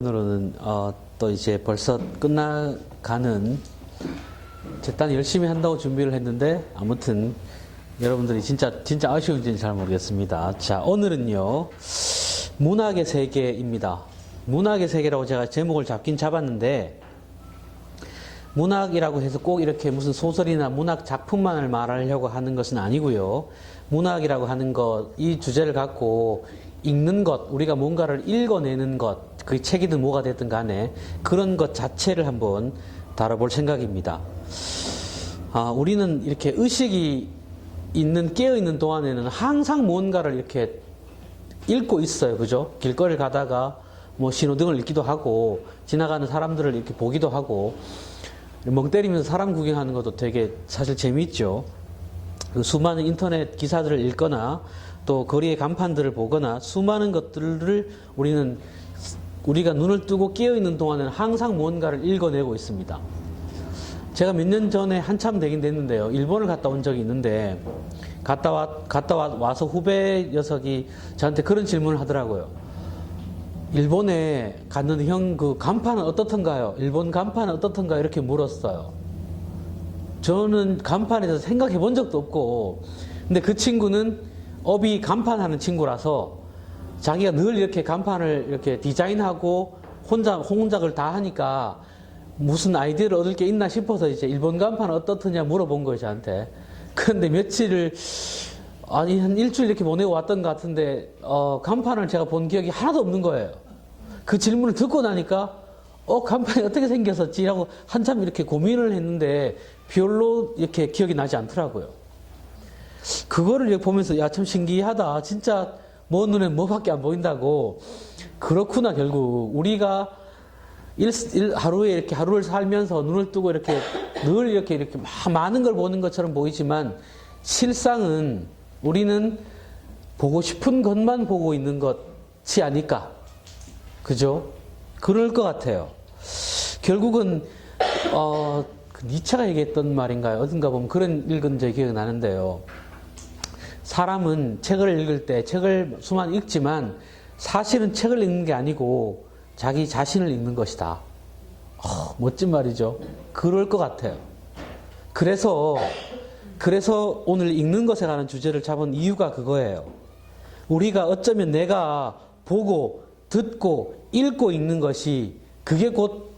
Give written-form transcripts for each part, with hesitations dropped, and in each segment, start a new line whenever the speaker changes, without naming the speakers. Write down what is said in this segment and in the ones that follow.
오늘은 또 이제 벌써 끝나가는 제딴 열심히 한다고 준비를 했는데 아무튼 여러분들이 진짜 아쉬운지는 잘 모르겠습니다. 자, 오늘은요 문학의 세계입니다. 문학의 세계라고 제가 제목을 잡긴 잡았는데 문학이라고 해서 꼭 이렇게 무슨 소설이나 문학 작품만을 말하려고 하는 것은 아니고요. 문학이라고 하는 것, 이 주제를 갖고 읽는 것, 우리가 뭔가를 읽어내는 것, 그 책이든 뭐가 됐든 간에 그런 것 자체를 한번 다뤄볼 생각입니다. 우리는 이렇게 의식이 깨어있는 동안에는 항상 뭔가를 이렇게 읽고 있어요. 그죠? 길거리를 가다가 뭐 신호등을 읽기도 하고 지나가는 사람들을 이렇게 보기도 하고 멍 때리면서 사람 구경하는 것도 되게 사실 재미있죠. 수많은 인터넷 기사들을 읽거나 또 거리의 간판들을 보거나 수많은 것들을 우리가 눈을 뜨고 깨어있는 동안에는 항상 뭔가를 읽어내고 있습니다. 제가 몇 년 전에 한참 되긴 됐는데요. 일본을 갔다 온 적이 있는데 와서 후배 녀석이 저한테 그런 질문을 하더라고요. 일본에 갔는데 형 그 간판은 어떻던가요? 일본 간판은 어떻던가요? 이렇게 물었어요. 저는 간판에 대해서 생각해 본 적도 없고 근데 그 친구는 업이 간판하는 친구라서 자기가 늘 이렇게 간판을 이렇게 디자인하고 혼자 홍작을 다 하니까 무슨 아이디어를 얻을 게 있나 싶어서 이제 일본 간판은 어떻느냐 물어본 거예요, 저한테. 그런데 한 일주일 이렇게 보내고 왔던 것 같은데, 간판을 제가 본 기억이 하나도 없는 거예요. 그 질문을 듣고 나니까, 간판이 어떻게 생겼었지라고 한참 이렇게 고민을 했는데, 별로 이렇게 기억이 나지 않더라고요. 그거를 이렇게 보면서, 야, 참 신기하다. 진짜, 뭐 눈에 뭐밖에 안 보인다고. 그렇구나, 결국. 우리가 하루에 이렇게 하루를 살면서 눈을 뜨고 이렇게 늘 이렇게 많은 걸 보는 것처럼 보이지만 실상은 우리는 보고 싶은 것만 보고 있는 것이 아닐까. 그죠? 그럴 것 같아요. 결국은, 니체가 얘기했던 말인가요? 어딘가 보면 그런 읽은 적이 기억이 나는데요. 사람은 책을 읽을 때 책을 수많이 읽지만 사실은 책을 읽는 게 아니고 자기 자신을 읽는 것이다. 멋진 말이죠. 그럴 것 같아요. 그래서 오늘 읽는 것에 관한 주제를 잡은 이유가 그거예요. 우리가 어쩌면 내가 보고 듣고 읽고 읽는 것이 그게 곧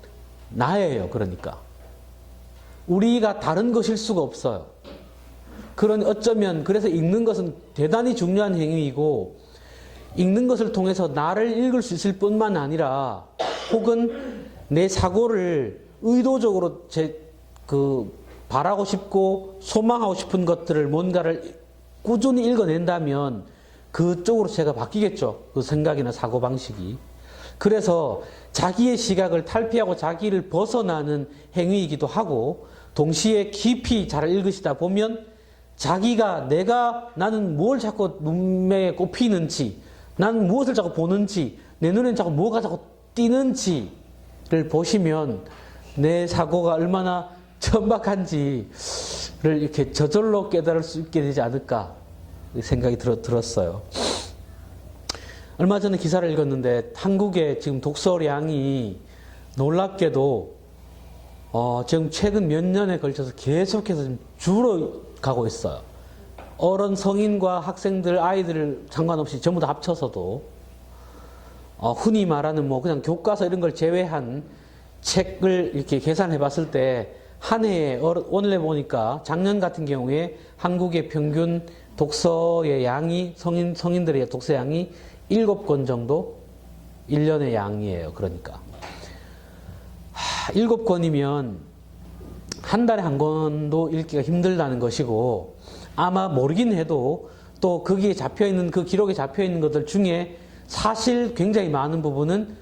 나예요. 그러니까 우리가 다른 것일 수가 없어요. 그래서 읽는 것은 대단히 중요한 행위이고 읽는 것을 통해서 나를 읽을 수 있을 뿐만 아니라 혹은 내 사고를 의도적으로 바라고 싶고 소망하고 싶은 것들을 뭔가를 꾸준히 읽어낸다면 그쪽으로 제가 바뀌겠죠. 그 생각이나 사고방식이. 그래서 자기의 시각을 탈피하고 자기를 벗어나는 행위이기도 하고 동시에 깊이 잘 읽으시다 보면 나는 뭘 자꾸 눈매에 꼽히는지 나는 무엇을 자꾸 보는지 내 눈엔 자꾸 뭐가 자꾸 띄는지를 보시면 내 사고가 얼마나 천박한지를 이렇게 저절로 깨달을 수 있게 되지 않을까 생각이 들었어요. 얼마 전에 기사를 읽었는데 한국의 지금 독서량이 놀랍게도 지금 최근 몇 년에 걸쳐서 계속해서 줄어가고 있어요. 어른, 성인과 학생들, 아이들 상관없이 전부 다 합쳐서도 흔히 말하는 그냥 교과서 이런 걸 제외한 책을 이렇게 계산해 봤을 때 한 해에 오늘 보니까 작년 같은 경우에 한국의 평균 독서의 양이 성인들의 독서 양이 7권 정도 1년의 양이에요. 그러니까 7권이면 한 달에 한 권도 읽기가 힘들다는 것이고 아마 모르긴 해도 또 거기에 잡혀있는 그 기록에 잡혀있는 것들 중에 사실 굉장히 많은 부분은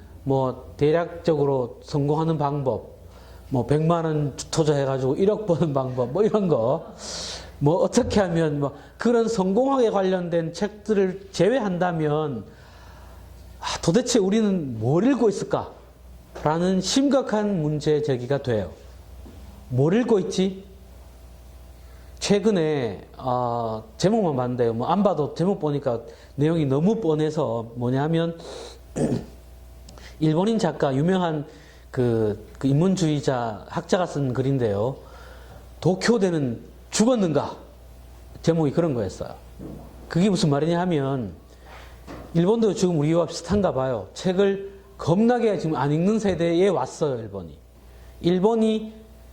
대략적으로 성공하는 방법 100만 원 투자해가지고 1억 버는 방법 이런 거 어떻게 하면 그런 성공학에 관련된 책들을 제외한다면 도대체 우리는 뭘 읽고 있을까? 라는 심각한 문제 제기가 돼요. 뭘 읽고 있지? 최근에 제목만 봤는데요. 안 봐도 제목 보니까 내용이 너무 뻔해서 뭐냐면 일본인 작가, 유명한 그 인문주의자 학자가 쓴 글인데요. 도쿄대는 죽었는가? 제목이 그런 거였어요. 그게 무슨 말이냐 하면, 일본도 지금 우리와 비슷한가 봐요. 책을 겁나게 지금 안 읽는 세대에 왔어요, 일본이. 일본이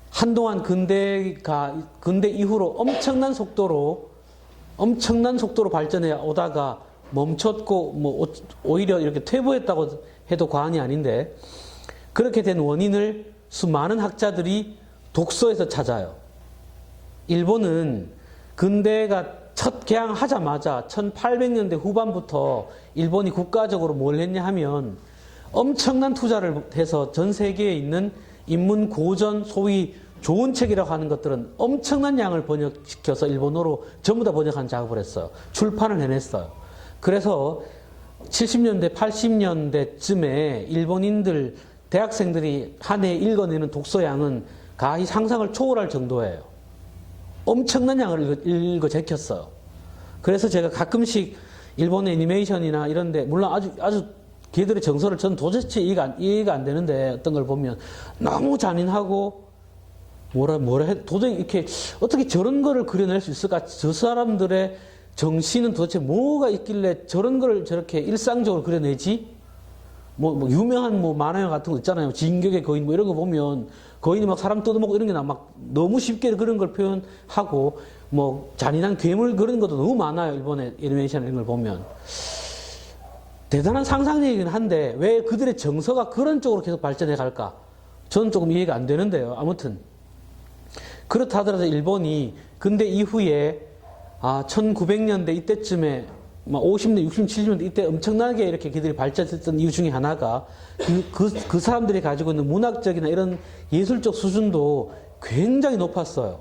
한동안 근대 이후로 엄청난 속도로 발전해 오다가 멈췄고, 뭐, 오히려 이렇게 퇴보했다고 해도 과언이 아닌데, 그렇게 된 원인을 수많은 학자들이 독서에서 찾아요. 일본은 근대가 첫 개항하자마자 1800년대 후반부터 일본이 국가적으로 뭘 했냐 하면 엄청난 투자를 해서 전 세계에 있는 인문 고전, 소위 좋은 책이라고 하는 것들은 엄청난 양을 번역시켜서 일본어로 전부 다 번역한 작업을 했어요. 출판을 해냈어요. 그래서 70년대, 80년대쯤에 일본인들, 대학생들이 한 해 읽어내는 독서량은 가히 상상을 초월할 정도예요. 엄청난 양을 읽어 제꼈어요. 그래서 제가 가끔씩 일본 애니메이션이나 이런데, 물론 아주 걔들의 정서를 저는 도대체 이해가 안 되는데, 어떤 걸 보면 너무 잔인하고, 도저히 이렇게, 어떻게 저런 거를 그려낼 수 있을까? 저 사람들의 정신은 도대체 뭐가 있길래 저런 걸 저렇게 일상적으로 그려내지? 유명한 만화영 같은 거 있잖아요. 진격의 거인 이런 거 보면, 거인이 막 사람 뜯어먹고 이런 게 막 너무 쉽게 그런 걸 표현하고, 잔인한 괴물 그런 것도 너무 많아요. 일본의 애니메이션 이런 걸 보면. 대단한 상상력이긴 한데, 왜 그들의 정서가 그런 쪽으로 계속 발전해 갈까? 저는 조금 이해가 안 되는데요. 아무튼. 그렇다 하더라도 일본이 근대 이후에 1900년대 이때쯤에 50년, 60년, 70년대 이때 엄청나게 이렇게 그들이 발전했던 이유 중에 하나가 그 사람들이 가지고 있는 문학적이나 이런 예술적 수준도 굉장히 높았어요.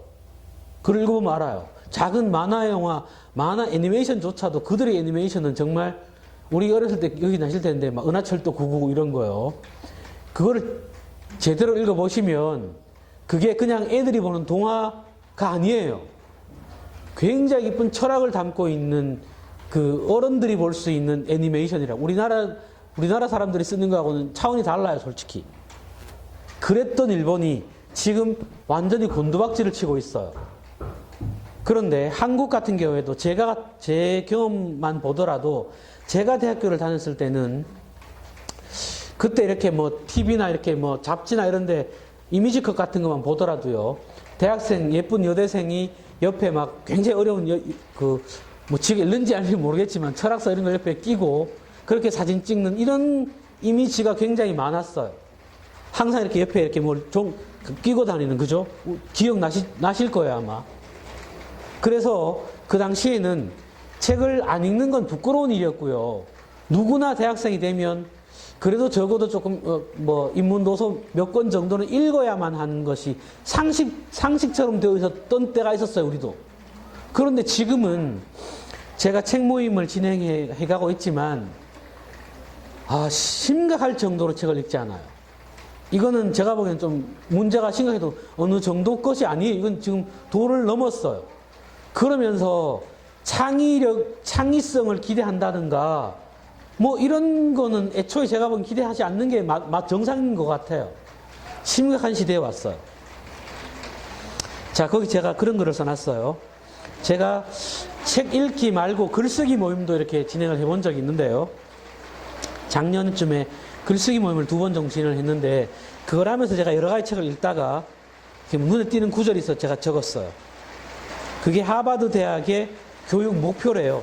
그걸 읽어보면 알아요. 작은 만화 영화, 만화 애니메이션조차도 그들의 애니메이션은 정말 우리 어렸을 때 여기 나실 텐데 막 은하철도 999 이런 거요. 그거를 제대로 읽어보시면 그게 그냥 애들이 보는 동화가 아니에요. 굉장히 깊은 철학을 담고 있는 그 어른들이 볼 수 있는 애니메이션이라. 우리나라 사람들이 쓰는 거하고는 차원이 달라요, 솔직히. 그랬던 일본이 지금 완전히 곤두박질을 치고 있어요. 그런데 한국 같은 경우에도 제 경험만 보더라도 제가 대학교를 다녔을 때는 그때 이렇게 TV나 이렇게 잡지나 이런데 이미지컷 같은 것만 보더라도요. 대학생, 예쁜 여대생이 옆에 막 굉장히 어려운 지금 읽는지 아닌지 모르겠지만 철학서 이런 거 옆에 끼고 그렇게 사진 찍는 이런 이미지가 굉장히 많았어요. 항상 이렇게 옆에 이렇게 끼고 다니는, 그죠? 기억나실 거예요, 아마. 그래서 그 당시에는 책을 안 읽는 건 부끄러운 일이었고요. 누구나 대학생이 되면 그래도 적어도 조금, 인문도서 몇 권 정도는 읽어야만 하는 것이 상식처럼 되어 있었던 때가 있었어요, 우리도. 그런데 지금은 제가 책 모임을 진행해 가고 있지만, 심각할 정도로 책을 읽지 않아요. 이거는 제가 보기엔 좀 문제가 심각해도 어느 정도 것이 아니에요. 이건 지금 도를 넘었어요. 그러면서 창의성을 기대한다든가, 이런 거는 애초에 제가 보기엔 기대하지 않는 게 정상인 것 같아요. 심각한 시대에 왔어요. 자, 거기 제가 그런 글을 써놨어요. 제가 책 읽기 말고 글쓰기 모임도 이렇게 진행을 해본 적이 있는데요. 작년쯤에 글쓰기 모임을 2번 정도 진행을 했는데, 그걸 하면서 제가 여러 가지 책을 읽다가 눈에 띄는 구절이 있어서 제가 적었어요. 그게 하버드 대학의 교육 목표래요.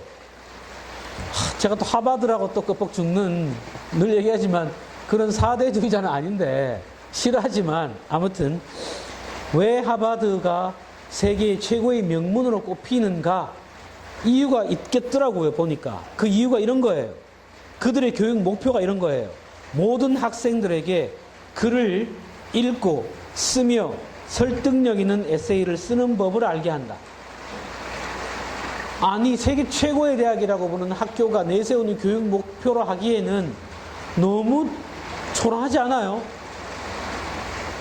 제가 또 하버드라고 또 껍벅 죽는, 늘 얘기하지만 그런 사대주의자는 아닌데 싫어하지만, 아무튼 왜 하버드가 세계의 최고의 명문으로 꼽히는가, 이유가 있겠더라고요. 보니까 그 이유가 이런 거예요. 그들의 교육 목표가 이런 거예요. 모든 학생들에게 글을 읽고 쓰며 설득력 있는 에세이를 쓰는 법을 알게 한다. 아니, 세계 최고의 대학이라고 보는 학교가 내세우는 교육 목표로 하기에는 너무 초라하지 않아요?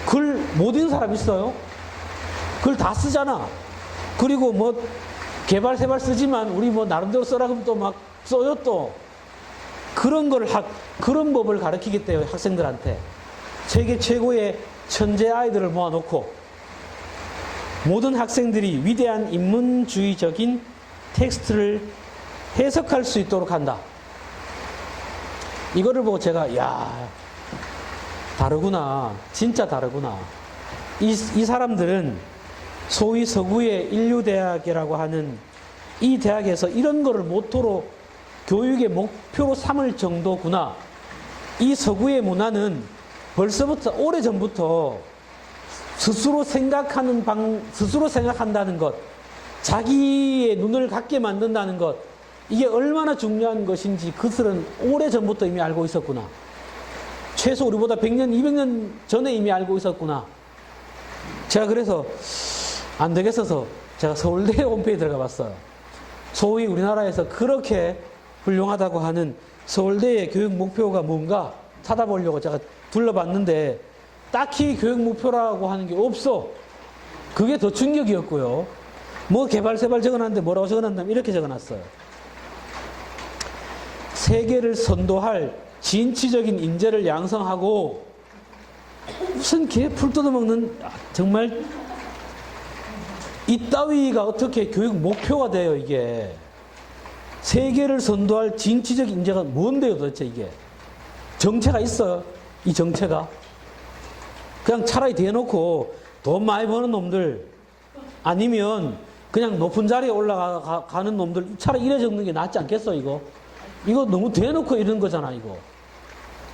글 못 읽는 사람 있어요? 글 다 쓰잖아. 그리고 개발세발 쓰지만 우리 나름대로 써라 그러면 또 막 써요 또. 그런 법을 가르치기 때문에 학생들한테 세계 최고의 천재 아이들을 모아놓고 모든 학생들이 위대한 인문주의적인 텍스트를 해석할 수 있도록 한다. 이거를 보고 제가 다르구나. 진짜 다르구나. 이 사람들은 소위 서구의 인류대학이라고 하는 이 대학에서 이런 거를 모토로 교육의 목표로 삼을 정도구나. 이 서구의 문화는 벌써부터 오래전부터 스스로 생각한다는 것, 자기의 눈을 갖게 만든다는 것, 이게 얼마나 중요한 것인지 그것은 오래전부터 이미 알고 있었구나. 최소 우리보다 100년, 200년 전에 이미 알고 있었구나. 제가 그래서 안 되겠어서 제가 서울대 홈페이지에 들어가 봤어요. 소위 우리나라에서 그렇게 훌륭하다고 하는 서울대의 교육 목표가 뭔가 찾아보려고 제가 둘러봤는데 딱히 교육 목표라고 하는 게 없어. 그게 더 충격이었고요. 뭐 개발세발 적어놨는데 뭐라고 적어놨냐면 이렇게 적어놨어요. 세계를 선도할 진취적인 인재를 양성하고, 무슨 풀 뜯어먹는, 정말 이따위가 어떻게 교육 목표가 돼요, 이게. 세계를 선도할 진취적 인재가 뭔데요, 도대체 이게. 정체가 있어요, 이 정체가. 그냥 차라리 대놓고 돈 많이 버는 놈들, 아니면 그냥 높은 자리에 올라가는 놈들, 차라리 이래 적는 게 낫지 않겠어, 이거? 이거 너무 대놓고 이런 거잖아, 이거.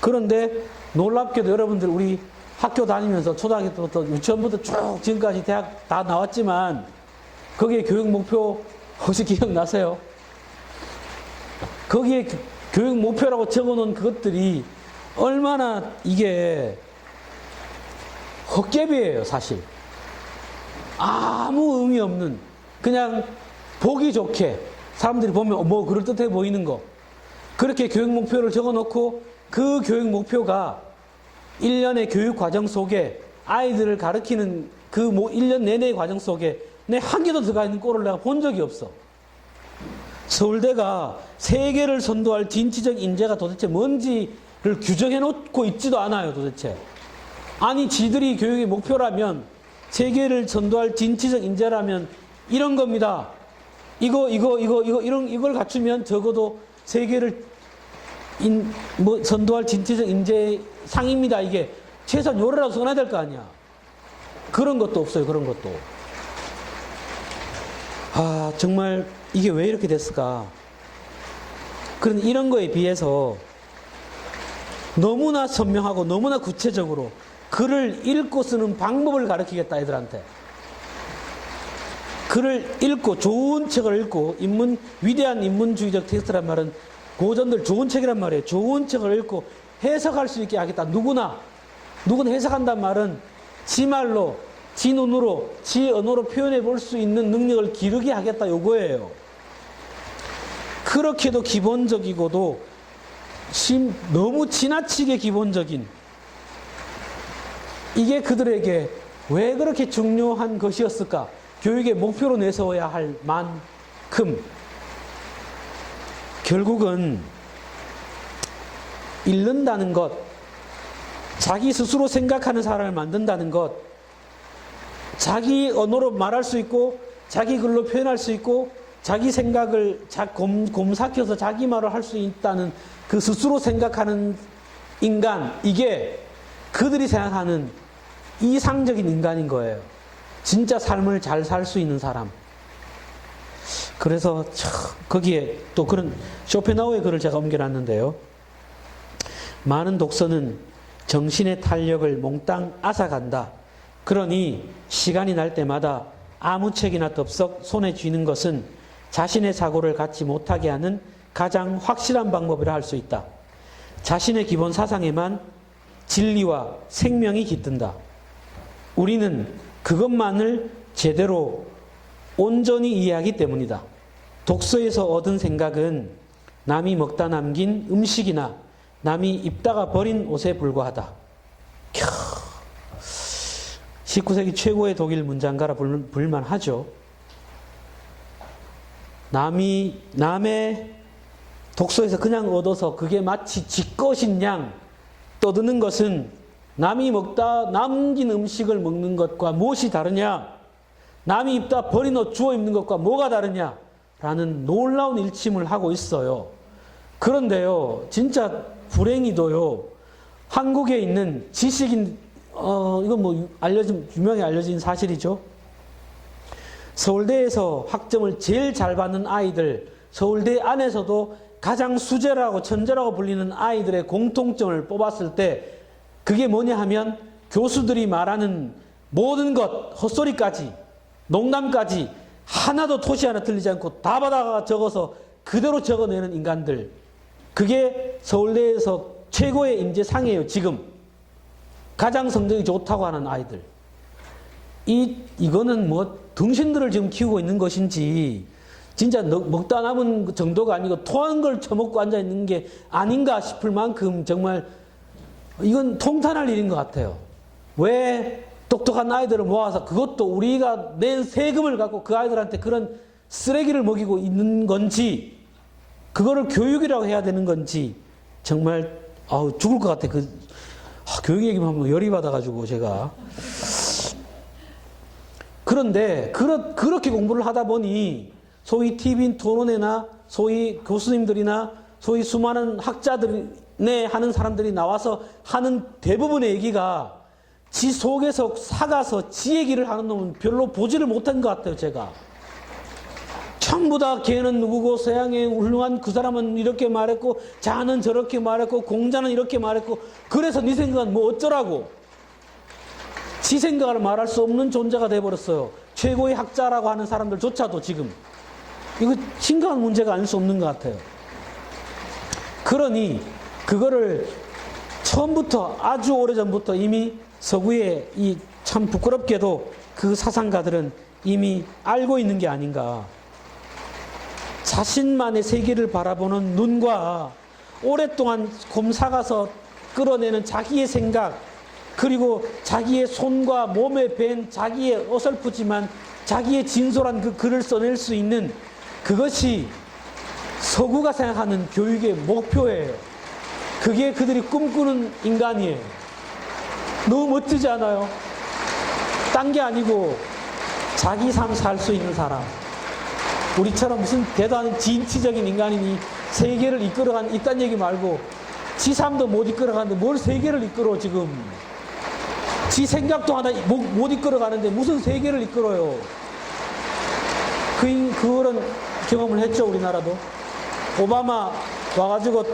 그런데 놀랍게도 여러분들 우리 학교 다니면서 초등학교 때부터 유치원부터 쭉 지금까지 대학 다 나왔지만 거기에 교육 목표 혹시 기억나세요? 거기에 교육 목표라고 적어놓은 그것들이 얼마나 이게 헛개비예요, 사실. 아무 의미 없는, 그냥 보기 좋게 사람들이 보면 뭐 그럴듯해 보이는 거, 그렇게 교육 목표를 적어놓고 그 교육 목표가 1년의 교육 과정 속에 아이들을 가르치는 그 1년 내내의 과정 속에 내 한 개도 들어가 있는 꼴을 내가 본 적이 없어. 서울대가 세계를 선도할 진취적 인재가 도대체 뭔지를 규정해 놓고 있지도 않아요, 도대체. 아니, 지들이 교육의 목표라면, 세계를 선도할 진취적 인재라면 이런 겁니다. 이걸 갖추면 적어도 세계를 선도할 진취적 인재 상입니다. 이게 최소한 요래라도 써놔야 될 거 아니야. 그런 것도 없어요. 그런 것도. 정말 이게 왜 이렇게 됐을까? 그런 이런 거에 비해서 너무나 선명하고 너무나 구체적으로 글을 읽고 쓰는 방법을 가르치겠다, 애들한테. 글을 읽고, 좋은 책을 읽고, 위대한 인문주의적 텍스트란 말은 고전들 좋은 책이란 말이에요. 좋은 책을 읽고 해석할 수 있게 하겠다. 누구나 해석한단 말은 지 말로, 지 눈으로, 지 언어로 표현해 볼 수 있는 능력을 기르게 하겠다, 요거예요. 그렇게도 기본적이고도 너무 지나치게 기본적인, 이게 그들에게 왜 그렇게 중요한 것이었을까? 교육의 목표로 내세워야 할 만큼 결국은 읽는다는 것, 자기 스스로 생각하는 사람을 만든다는 것, 자기 언어로 말할 수 있고 자기 글로 표현할 수 있고 자기 생각을 곰삭혀서 자기 말을 할 수 있다는 그 스스로 생각하는 인간, 이게 그들이 생각하는 이상적인 인간인 거예요. 진짜 삶을 잘 살 수 있는 사람. 그래서 거기에 또 그런 쇼펜하우의 글을 제가 옮겨놨는데요. 많은 독서는 정신의 탄력을 몽땅 앗아간다. 그러니 시간이 날 때마다 아무 책이나 덥석 손에 쥐는 것은 자신의 사고를 갖지 못하게 하는 가장 확실한 방법이라 할 수 있다. 자신의 기본 사상에만 진리와 생명이 깃든다. 우리는 그것만을 제대로 온전히 이해하기 때문이다. 독서에서 얻은 생각은 남이 먹다 남긴 음식이나 남이 입다가 버린 옷에 불과하다. 19세기 최고의 독일 문장가라 불만하죠. 남의 독서에서 그냥 얻어서 그게 마치 지 것인 양 떠드는 것은 남이 먹다 남긴 음식을 먹는 것과 무엇이 다르냐? 남이 입다 버린 옷 주워 입는 것과 뭐가 다르냐? 라는 놀라운 일침을 하고 있어요. 그런데요, 진짜 불행히도요, 한국에 있는 지식인, 이건 뭐 유명히 알려진 사실이죠. 서울대에서 학점을 제일 잘 받는 아이들, 서울대 안에서도 가장 수재라고 천재라고 불리는 아이들의 공통점을 뽑았을 때 그게 뭐냐 하면 교수들이 말하는 모든 것, 헛소리까지, 농담까지 하나도 토시 하나 틀리지 않고 다 받아가 적어서 그대로 적어내는 인간들. 그게 서울대에서 최고의 인재상이에요, 지금. 가장 성적이 좋다고 하는 아이들. 이거는 뭐 등신들을 지금 키우고 있는 것인지 진짜 먹다 남은 정도가 아니고 토한 걸 처먹고 앉아있는 게 아닌가 싶을 만큼 정말 이건 통탄할 일인 것 같아요. 왜 똑똑한 아이들을 모아서 그것도 우리가 낸 세금을 갖고 그 아이들한테 그런 쓰레기를 먹이고 있는 건지 그거를 교육이라고 해야 되는 건지 정말 죽을 것 같아. 교육 얘기만 하면 열이 받아가지고 제가. 그런데 그렇게 공부를 하다 보니 소위 TV 토론회나 소위 교수님들이나 소위 수많은 학자들이 하는 사람들이 나와서 하는 대부분의 얘기가 지 속에서 사가서 지 얘기를 하는 놈은 별로 보지를 못한 것 같아요, 제가. 전부 다 걔는 누구고 서양의 훌륭한 그 사람은 이렇게 말했고 자는 저렇게 말했고 공자는 이렇게 말했고 그래서 네 생각은 뭐 어쩌라고. 지 생각을 말할 수 없는 존재가 돼버렸어요. 최고의 학자라고 하는 사람들조차도 지금. 이거 심각한 문제가 아닐 수 없는 것 같아요. 그러니 그거를 처음부터 아주 오래전부터 이미 서구의 이 참 부끄럽게도 그 사상가들은 이미 알고 있는 게 아닌가. 자신만의 세계를 바라보는 눈과 오랫동안 곰사가서 끌어내는 자기의 생각 그리고 자기의 손과 몸에 밴 자기의 어설프지만 자기의 진솔한 그 글을 써낼 수 있는 그것이 서구가 생각하는 교육의 목표예요. 그게 그들이 꿈꾸는 인간이에요. 너무 멋지지 않아요? 딴 게 아니고 자기 삶 살 수 있는 사람. 우리처럼 무슨 대단한 진취적인 인간이니 세계를 이끌어가는 이딴 얘기 말고 지 삶도 못 이끌어가는데 뭘 세계를 이끌어 지금. 지 생각도 하나 못 이끌어가는데 무슨 세계를 이끌어요. 그런 경험을 했죠, 우리나라도. 오바마 와가지고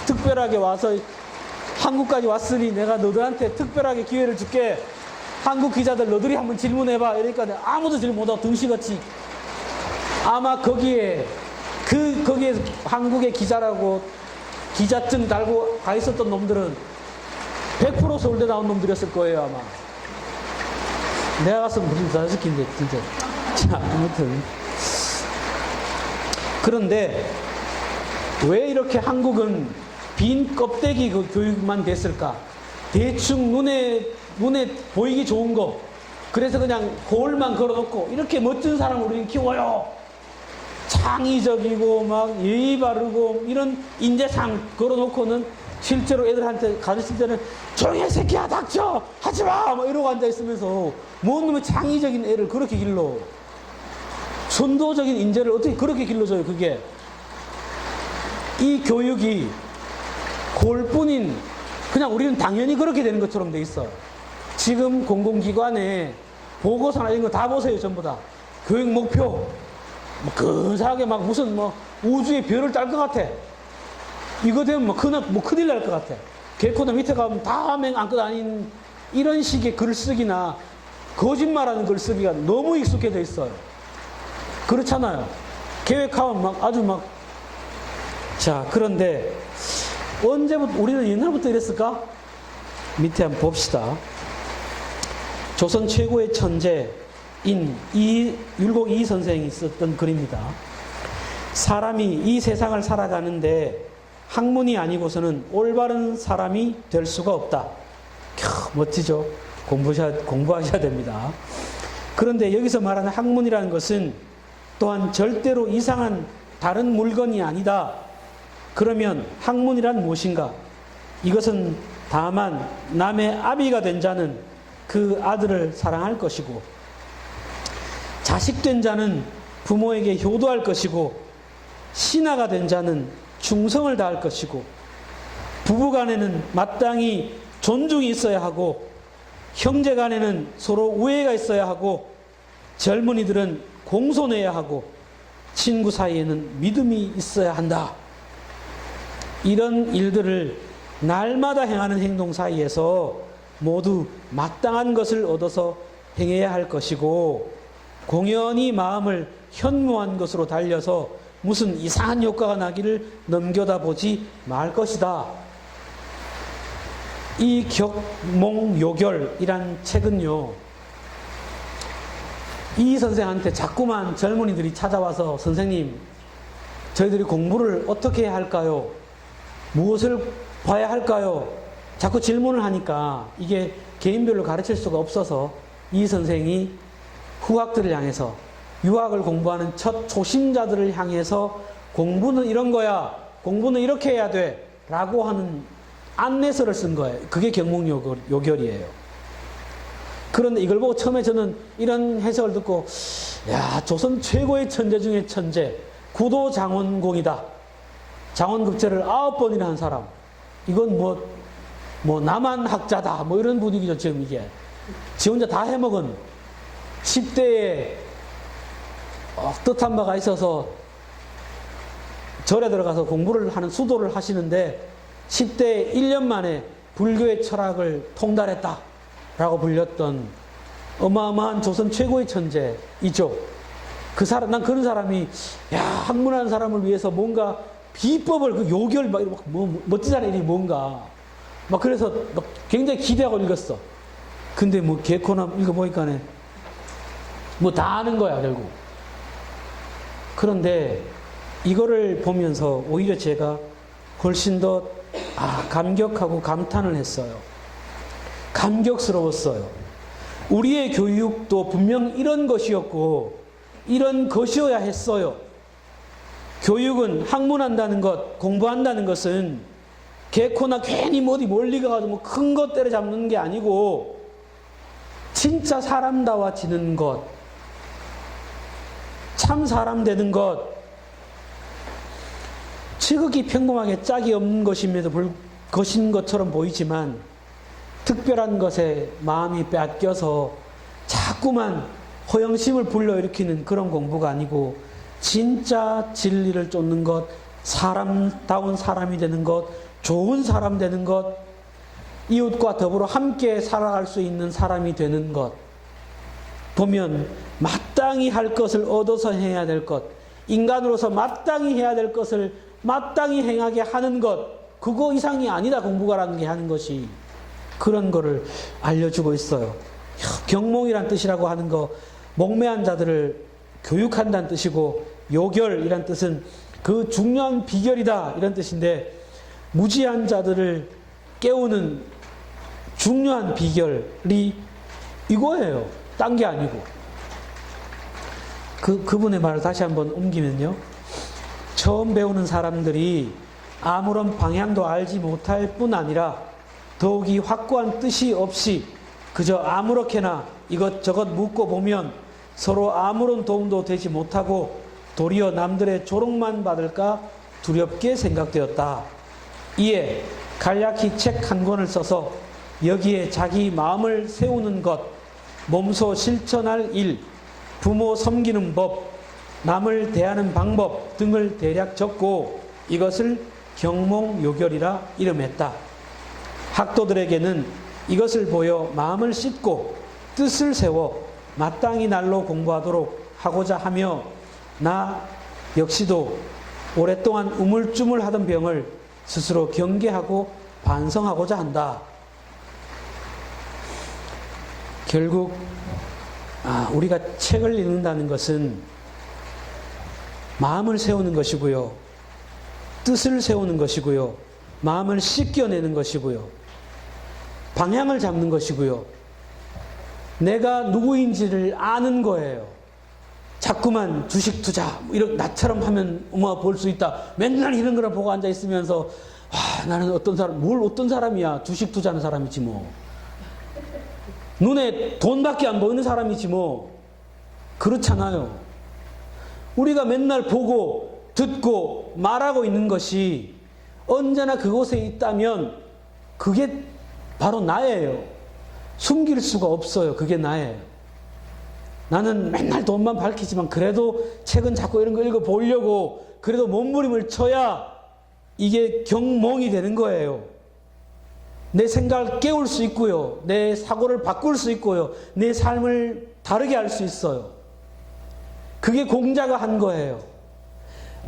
특별하게 와서 한국까지 왔으니 내가 너들한테 특별하게 기회를 줄게. 한국 기자들 너들이 한번 질문해봐. 이러니까 아무도 질문 못하고 등시같이. 아마 거기에 한국의 기자라고 기자증 달고 가 있었던 놈들은 100% 서울대 나온 놈들이었을 거예요, 아마. 내가 갔으면 무슨 자식인데, 진짜. 자, 아무튼. 그런데 왜 이렇게 한국은 빈 껍데기 그 교육만 됐을까? 대충 눈에 보이기 좋은 거. 그래서 그냥 거울만 걸어놓고 이렇게 멋진 사람을 우리는 키워요. 창의적이고 막 예의 바르고 이런 인재상 걸어놓고는 실제로 애들한테 가르칠 때는 조용히 해 새끼야 닥쳐 하지마 막 이러고 앉아있으면서 뭔 놈의 창의적인 애를 그렇게 길러. 선도적인 인재를 어떻게 그렇게 길러줘요. 그게 이 교육이 골뿐인 그냥 우리는 당연히 그렇게 되는 것처럼 돼 있어. 지금 공공기관에 보고서나 이런 거 다 보세요. 전부 다 교육 목표 근사하게 막 무슨 뭐 우주의 별을 딸 것 같아. 이거 되면 큰일 날 것 같아. 개코도 밑에 가면 다 안고 다니는 이런 식의 글쓰기나 거짓말하는 글쓰기가 너무 익숙해 돼 있어요. 그렇잖아요. 계획하면 자, 그런데 언제부터 우리는 옛날부터 이랬을까? 밑에 한번 봅시다. 조선 최고의 천재인 율곡 이 선생이 썼던 글입니다. 사람이 이 세상을 살아가는데 학문이 아니고서는 올바른 사람이 될 수가 없다. 멋지죠? 공부하셔야 됩니다. 그런데 여기서 말하는 학문이라는 것은 또한 절대로 이상한 다른 물건이 아니다. 그러면 학문이란 무엇인가? 이것은 다만 남의 아비가 된 자는 그 아들을 사랑할 것이고, 자식된 자는 부모에게 효도할 것이고, 신하가 된 자는 충성을 다할 것이고, 부부간에는 마땅히 존중이 있어야 하고, 형제간에는 서로 우애가 있어야 하고, 젊은이들은 공손해야 하고, 친구 사이에는 믿음이 있어야 한다. 이런 일들을 날마다 행하는 행동 사이에서 모두 마땅한 것을 얻어서 행해야 할 것이고, 공연히 마음을 현무한 것으로 달려서 무슨 이상한 효과가 나기를 넘겨다보지 말 것이다. 이 격몽요결이란 책은요, 이 선생한테 자꾸만 젊은이들이 찾아와서 선생님, 저희들이 공부를 어떻게 해야 할까요? 무엇을 봐야 할까요? 자꾸 질문을 하니까 이게 개인별로 가르칠 수가 없어서 이 선생이 후학들을 향해서, 유학을 공부하는 첫 초심자들을 향해서 공부는 이런 거야, 공부는 이렇게 해야 돼 라고 하는 안내서를 쓴 거예요. 그게 경몽요결이에요. 그런데 이걸 보고 처음에 저는 이런 해석을 듣고, 야, 조선 최고의 천재 중에 천재, 구도장원공이다. 장원급제를 9번이나 한 사람. 이건 뭐 남한 학자다. 뭐 이런 분위기죠, 지금 이게. 지 혼자 다 해먹은 10대에 뜻한 바가 있어서 절에 들어가서 공부를 하는 수도를 하시는데 10대에 1년 만에 불교의 철학을 통달했다 라고 불렸던 어마어마한 조선 최고의 천재이죠. 난 그런 사람이, 야, 학문하는 사람을 위해서 뭔가 비법을, 그 요결, 멋지잖아, 일이 뭔가. 막 그래서 막 굉장히 기대하고 읽었어. 근데 뭐 개코나 읽어보니까 뭐 다 아는 거야, 결국. 그런데 이거를 보면서 오히려 제가 훨씬 더 감격하고 감탄을 했어요. 감격스러웠어요. 우리의 교육도 분명 이런 것이었고, 이런 것이어야 했어요. 교육은 학문한다는 것, 공부한다는 것은 개코나 괜히 어디 멀리 가가지고 큰 것 때려잡는 게 아니고, 진짜 사람다워지는 것, 참 사람 되는 것, 지극히 평범하게 짝이 없는 것인 것처럼 보이지만 특별한 것에 마음이 빼앗겨서 자꾸만 허영심을 불러일으키는 그런 공부가 아니고, 진짜 진리를 쫓는 것, 사람다운 사람이 되는 것, 좋은 사람 되는 것, 이웃과 더불어 함께 살아갈 수 있는 사람이 되는 것, 보면 마땅히 할 것을 얻어서 해야 될 것, 인간으로서 마땅히 해야 될 것을 마땅히 행하게 하는 것, 그거 이상이 아니다, 공부가라는 게 하는 것이. 그런 거를 알려주고 있어요. 경몽이란 뜻이라고 하는 거, 목매한 자들을 교육한다는 뜻이고, 요결이란 뜻은 그 중요한 비결이다 이런 뜻인데, 무지한 자들을 깨우는 중요한 비결이 이거예요. 딴 게 아니고. 그분의 말을 다시 한번 옮기면요, 처음 배우는 사람들이 아무런 방향도 알지 못할 뿐 아니라 더욱이 확고한 뜻이 없이 그저 아무렇게나 이것저것 묻고 보면 서로 아무런 도움도 되지 못하고 도리어 남들의 조롱만 받을까 두렵게 생각되었다. 이에 간략히 책 한 권을 써서 여기에 자기 마음을 세우는 것, 몸소 실천할 일, 부모 섬기는 법, 남을 대하는 방법 등을 대략 적고 이것을 경몽요결이라 이름했다. 학도들에게는 이것을 보여 마음을 씻고 뜻을 세워 마땅히 날로 공부하도록 하고자 하며, 나 역시도 오랫동안 우물쭈물하던 병을 스스로 경계하고 반성하고자 한다. 결국 우리가 책을 읽는다는 것은 마음을 세우는 것이고요, 뜻을 세우는 것이고요, 마음을 씻겨내는 것이고요, 방향을 잡는 것이고요, 내가 누구인지를 아는 거예요. 자꾸만 주식 투자 이렇게 나처럼 하면 볼 수 있다. 맨날 이런 거를 보고 앉아 있으면서 나는 어떤 사람이야. 주식 투자하는 사람이지 뭐. 눈에 돈밖에 안 보이는 사람이지 뭐. 그렇잖아요. 우리가 맨날 보고 듣고 말하고 있는 것이 언제나 그곳에 있다면 그게 바로 나예요. 숨길 수가 없어요. 그게 나예요. 나는 맨날 돈만 밝히지만 그래도 책은 자꾸 이런 거 읽어보려고 그래도 몸부림을 쳐야 이게 경몽이 되는 거예요. 내 생각을 깨울 수 있고요. 내 사고를 바꿀 수 있고요. 내 삶을 다르게 할 수 있어요. 그게 공자가 한 거예요.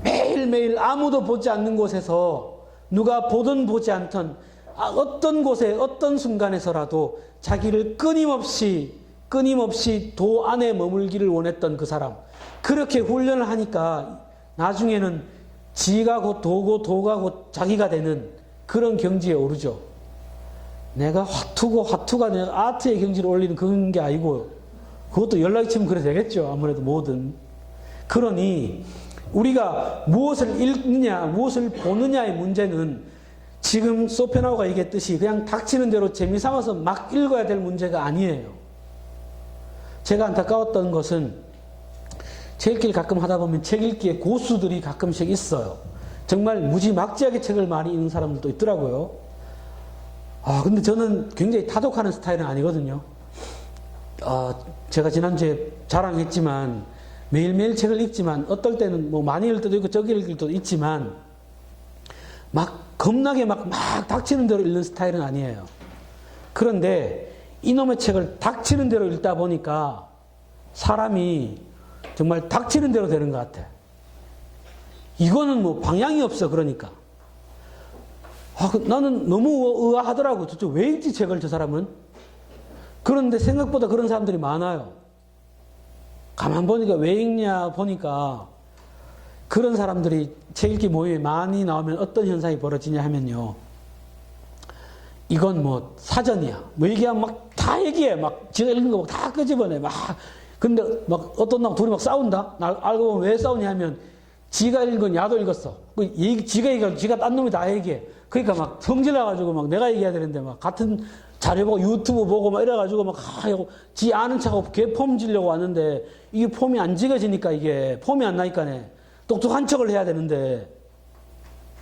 매일매일 아무도 보지 않는 곳에서 누가 보든 보지 않던 어떤 곳에 어떤 순간에서라도 자기를 끊임없이 도 안에 머물기를 원했던 그 사람. 그렇게 훈련을 하니까 나중에는 지가 곧 도고 도가 곧 자기가 되는 그런 경지에 오르죠. 내가 화투가 내가 아트의 경지를 올리는 그런 게 아니고요. 그것도 연락이 치면 그래 되겠죠. 아무래도 뭐든. 그러니 우리가 무엇을 읽느냐 무엇을 보느냐의 문제는 지금 소펜하우가 얘기했듯이 그냥 닥치는 대로 재미삼아서 막 읽어야 될 문제가 아니에요. 제가 안타까웠던 것은 책 읽기를 가끔 하다 보면 책 읽기에 고수들이 가끔씩 있어요. 정말 무지막지하게 책을 많이 읽는 사람들도 있더라고요. 근데 저는 굉장히 타독하는 스타일은 아니거든요. 제가 지난주에 자랑했지만 매일매일 책을 읽지만 어떨 때는 뭐 많이 읽을 때도 있고 적게 읽을 때도 있지만 막 겁나게 막 닥치는 대로 읽는 스타일은 아니에요. 그런데 이놈의 책을 닥치는 대로 읽다 보니까 사람이 정말 닥치는 대로 되는 것 같아. 이거는 뭐 방향이 없어. 그러니까 나는 너무 의아하더라고. 도대체 왜 읽지 책을 저 사람은? 그런데 생각보다 그런 사람들이 많아요. 가만 보니까 왜 읽냐 보니까 그런 사람들이 책 읽기 모임에 많이 나오면 어떤 현상이 벌어지냐 하면요. 이건 뭐 사전이야. 뭐 얘기하면 막 다 얘기해. 막 지가 읽은 거 막 다 끄집어내. 근데 막 어떤 날 둘이 막 싸운다? 알고 보면 왜 싸우냐 하면 지가 읽은 건 야도 읽었어. 지가 얘기하고 지가 딴 놈이 다 얘기해. 그러니까 막 성질나가지고 막 내가 얘기해야 되는데 막 같은 자료 보고 유튜브 보고 막 이래가지고 막 지 아는 척하고 개 폼 지려고 왔는데 이게 폼이 안 지겨지니까 이게 폼이 안 나니까네. 똑똑한 척을 해야 되는데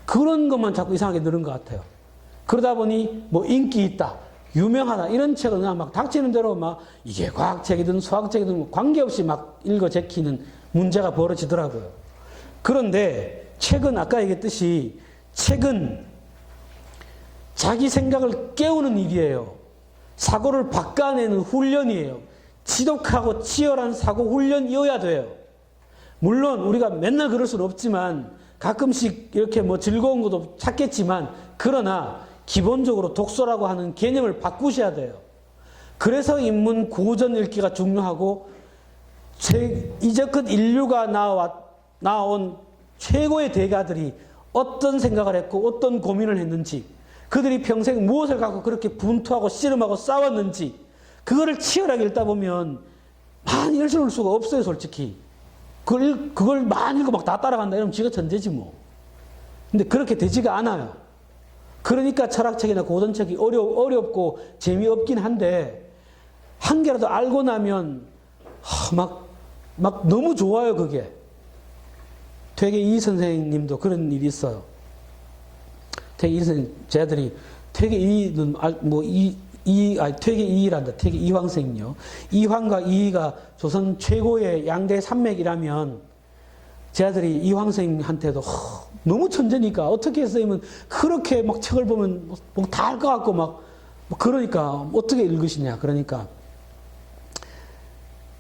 그런 것만 자꾸 이상하게 늘은 것 같아요. 그러다 보니 뭐 인기 있다, 유명하다 이런 책을 그냥 막 닥치는 대로 막 이게 과학책이든 수학책이든 관계없이 막 읽어 제키는 문제가 벌어지더라고요. 그런데 책은 아까 얘기했듯이 책은 자기 생각을 깨우는 일이에요. 사고를 바꿔내는 훈련이에요. 지독하고 치열한 사고 훈련이어야 돼요. 물론 우리가 맨날 그럴 수는 없지만 가끔씩 이렇게 뭐 즐거운 것도 찾겠지만 그러나 기본적으로 독서라고 하는 개념을 바꾸셔야 돼요. 그래서 인문 고전 읽기가 중요하고 이제껏 인류가 나온 최고의 대가들이 어떤 생각을 했고 어떤 고민을 했는지 그들이 평생 무엇을 갖고 그렇게 분투하고 씨름하고 싸웠는지 그거를 치열하게 읽다 보면 많이 읽을 수가 없어요. 솔직히 그걸 많이 읽고 막 다 따라간다 이러면 지가 천재지 뭐. 근데 그렇게 되지가 않아요. 그러니까 철학책이나 고전책이 어렵고 재미없긴 한데 한 개라도 알고 나면 막 너무 좋아요. 그게. 되게 이 선생님도 그런 일이 있어요. 되게 이 선생님, 제 아들이 되게 이는 되게 이란다. 되게 이황생이요. 이황과 이가 조선 최고의 양대 산맥이라면 제 아들이 이황생한테도 너무 천재니까 어떻게 선생님은 그렇게 막 책을 보면 다 알 것 같고 막 그러니까 어떻게 읽으시냐. 그러니까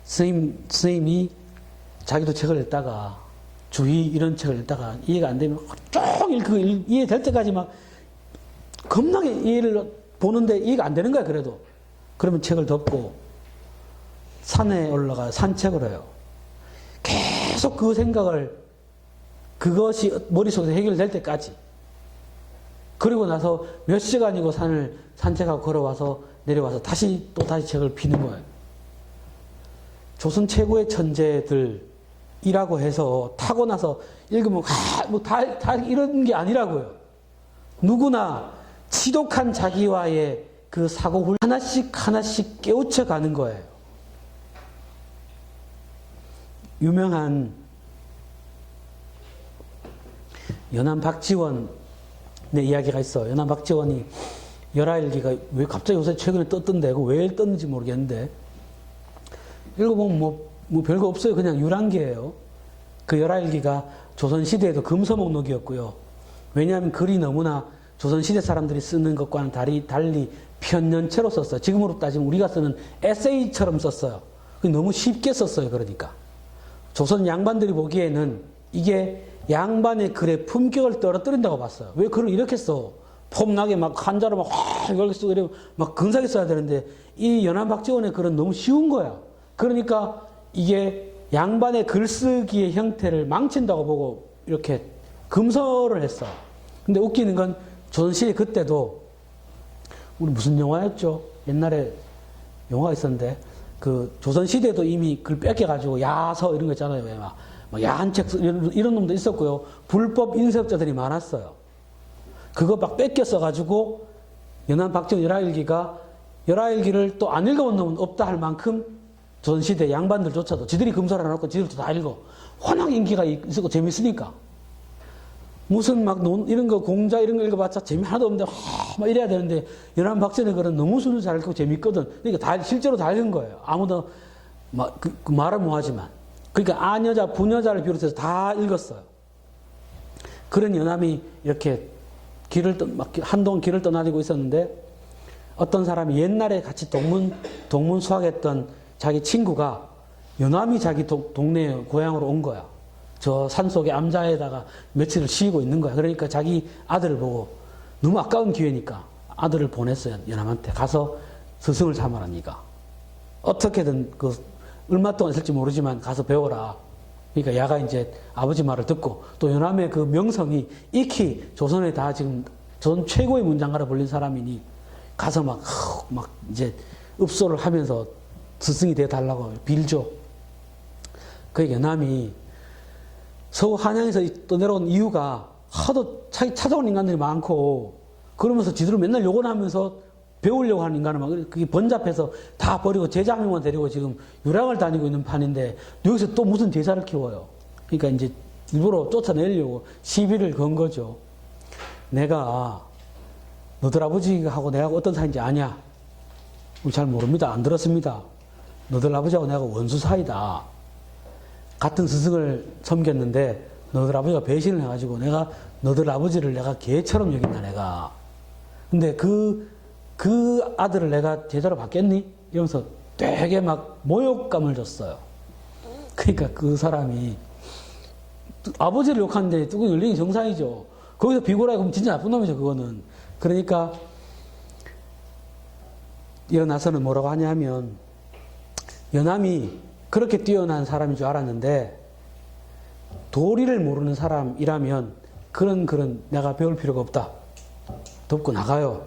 선생님이 자기도 책을 읽다가 주의 이런 책을 읽다가 이해가 안 되면 종일 이해될 때까지 막 겁나게 이해를 보는데 이해가 안 되는 거야. 그래도 그러면 책을 덮고 산에 올라가 산책을 해요. 계속 그 생각을 그것이 머릿속에서 해결될 때까지. 그리고 나서 몇 시간이고 산을 산책하고 걸어와서 내려와서 다시 책을 피는 거예요. 조선 최고의 천재들 이라고 해서 타고나서 읽으면 다 이런 게 아니라고요. 누구나 지독한 자기와의 그 사고를 하나씩 깨우쳐 가는 거예요. 유명한 연암 박지원의 이야기가 있어. 연암 박지원이 열하일기가 왜 갑자기 요새 최근에 떴던데, 왜 떴는지 모르겠는데, 읽어보면 뭐 별거 없어요. 그냥 유랑기예요. 그 열하일기가 조선시대에도 금서목록이었고요. 왜냐하면 글이 너무나 조선시대 사람들이 쓰는 것과는 달리 편년체로 썼어요. 지금으로 따지면 우리가 쓰는 에세이처럼 썼어요. 너무 쉽게 썼어요. 그러니까. 조선 양반들이 보기에는 이게 양반의 글의 품격을 떨어뜨린다고 봤어요. 왜 글을 이렇게 써? 폼나게 막 한자로 막 이렇게 쓰고 이러면 막 근사하게 써야 되는데 이 연암 박지원의 글은 너무 쉬운 거야. 그러니까 이게 양반의 글쓰기의 형태를 망친다고 보고 이렇게 금서를 했어. 근데 웃기는 건 조선시대 그때도 우리 무슨 영화였죠? 옛날에 영화가 있었는데 그 조선시대도 이미 글 뺏겨가지고 야서 이런 거 있잖아요. 왜 막 야한 책 이런 놈도 있었고요. 불법 인쇄업자들이 많았어요. 그거 막 뺏겨 써가지고 연암 박지원 열하일기가 열하일기를 또 안 읽어본 놈은 없다 할 만큼 조선시대 양반들조차도 지들이 금서를 해놓고 지들도 다 읽어. 워낙 인기가 있고 재밌으니까. 무슨 이런 거 공자 이런 거 읽어봤자 재미 하나도 없는데 막 이래야 되는데 연암 박지원의 글은 너무 순수 잘 읽고 재밌거든. 그러니까 실제로 다 읽은 거예요. 아무도 그 말을 못하지만. 그러니까 아녀자, 부녀자를 비롯해서 다 읽었어요. 그런 연암이 이렇게 한동안 길을 떠나지고 있었는데 어떤 사람이 옛날에 같이 동문 수학했던 자기 친구가 연암이 자기 동네 고향으로 온 거야. 저 산속의 암자에다가 며칠을 쉬고 있는 거야. 그러니까 자기 아들을 보고 너무 아까운 기회니까 아들을 보냈어요. 연암한테. 가서 스승을 삼아라, 니가. 어떻게든 얼마 동안 있을지 모르지만 가서 배워라. 그러니까 야가 이제 아버지 말을 듣고 또 연암의 그 명성이 익히 조선에 다 지금 조선 최고의 문장가로 불린 사람이니 가서 막 이제 읍소를 하면서 스승이 되어 달라고 빌죠. 그 연암이 서울 한양에서 또 내려온 이유가 하도 찾아온 인간들이 많고 그러면서 지들을 맨날 욕을 하면서 배우려고 하는 인간은 막 그게 번잡해서 다 버리고 제자 한 명만 데리고 지금 유랑을 다니고 있는 판인데 여기서 또 무슨 제자를 키워요. 그러니까 이제 일부러 쫓아내려고 시비를 건 거죠. 내가 너들 아버지하고 내가 어떤 사이인지 아냐? 우리 잘 모릅니다. 안 들었습니다. 너들 아버지하고 내가 원수 사이다. 같은 스승을 섬겼는데 너들 아버지가 배신을 해가지고 내가 너들 아버지를 내가 개처럼 여긴다 내가. 근데 그 아들을 내가 제자로 받겠니? 이러면서 되게 막 모욕감을 줬어요. 그러니까 그 사람이 아버지를 욕하는데 뚜껑이 열리는 정상이죠. 거기서 비굴하게 그러면 진짜 나쁜 놈이죠, 그거는. 그러니까 일어나서는 뭐라고 하냐면 연암이 그렇게 뛰어난 사람인 줄 알았는데 도리를 모르는 사람이라면 그런 내가 배울 필요가 없다. 덮고 나가요.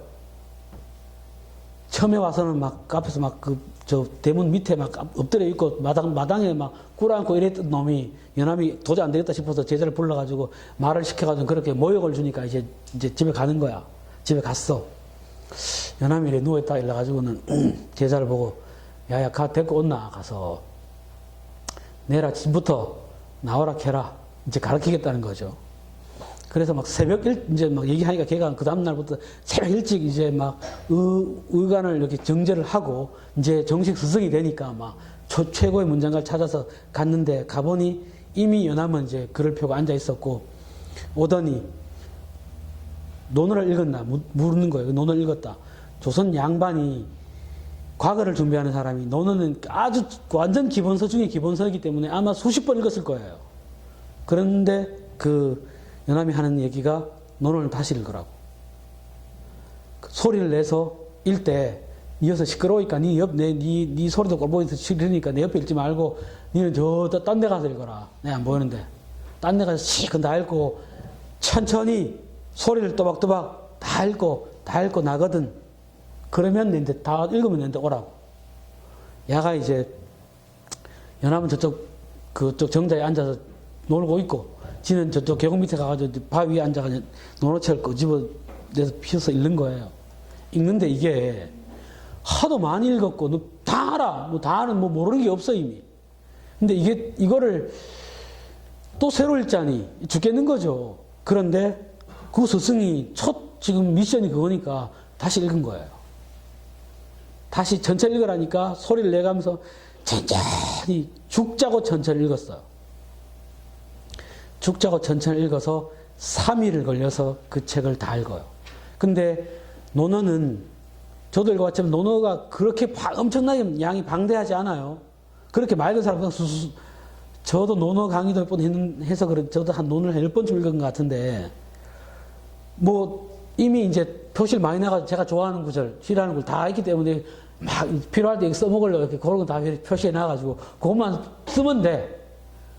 처음에 와서는 막 앞에서 저 대문 밑에 막 엎드려 있고 마당에 막 꿇어앉고 이랬던 놈이 연암이 도저히 안 되겠다 싶어서 제자를 불러가지고 말을 시켜가지고 그렇게 모욕을 주니까 이제 집에 가는 거야. 집에 갔어. 연암이 이래 누워있다 이래가지고는 제자를 보고 야야 가 데리고 온나 가서 내일 아침부터 나오라 캐라 이제 가르치겠다는 거죠. 그래서 막 이제 막 얘기하니까 걔가 그 다음날부터 새벽 일찍 이제 막 의관을 이렇게 정제를 하고 이제 정식 스승이 되니까 막 최고의 문장가를 찾아서 갔는데 가보니 이미 연암은 이제 글을 펴고 앉아 있었고 오더니 논어를 읽었나 물는 거예요. 논어를 읽었다. 조선 양반이 과거를 준비하는 사람이 논어는 아주 완전 기본서 중에 기본서이기 때문에 아마 수십 번 읽었을 거예요. 그런데 연암이 하는 얘기가 논어를 다시 읽으라고. 소리를 내서 읽되 이어서 시끄러우니까 네 소리도 꼴보기서 싫으니까 내 옆에 읽지 말고 니는 딴 데 가서 읽어라. 내가 안 보이는데. 딴 데 가서 시큰 다 읽고 천천히 소리를 또박또박 다 읽고 나거든. 그러면 내한테 다 읽으면 내한테 오라고. 야가 이제 연암은 저쪽 그쪽 정자에 앉아서 놀고 있고, 지는 저쪽 계곡 밑에 가가지고 바위 위에 앉아가지고 논어채를 끄집어내서 피워서 읽는 거예요. 읽는데 이게 하도 많이 읽었고, 너 다 알아. 뭐 다 아는, 뭐 모르는 게 없어, 이미. 근데 이거를 또 새로 읽자니 죽겠는 거죠. 그런데 그 스승이 지금 미션이 그거니까 다시 읽은 거예요. 다시 전체를 읽으라니까 소리를 내가면서 천천히 죽자고 천천히 읽었어요. 죽자고 천천히 읽어서 3일을 걸려서 그 책을 다 읽어요. 근데 논어는 저도 읽어봤지만 논어가 그렇게 엄청나게 양이 방대하지 않아요. 그렇게 맑은 사람 그냥 수수. 저도 논어 강의도 몇 번 해서 저도 한 논을 10번쯤 읽은 것 같은데, 뭐 이미 이제 표시를 많이 나가서 제가 좋아하는 구절, 싫어하는 구절 다 있기 때문에 막 필요할 때 써먹으려고 이렇게 그런 거 다 표시해 놔가지고 그것만 쓰면 돼.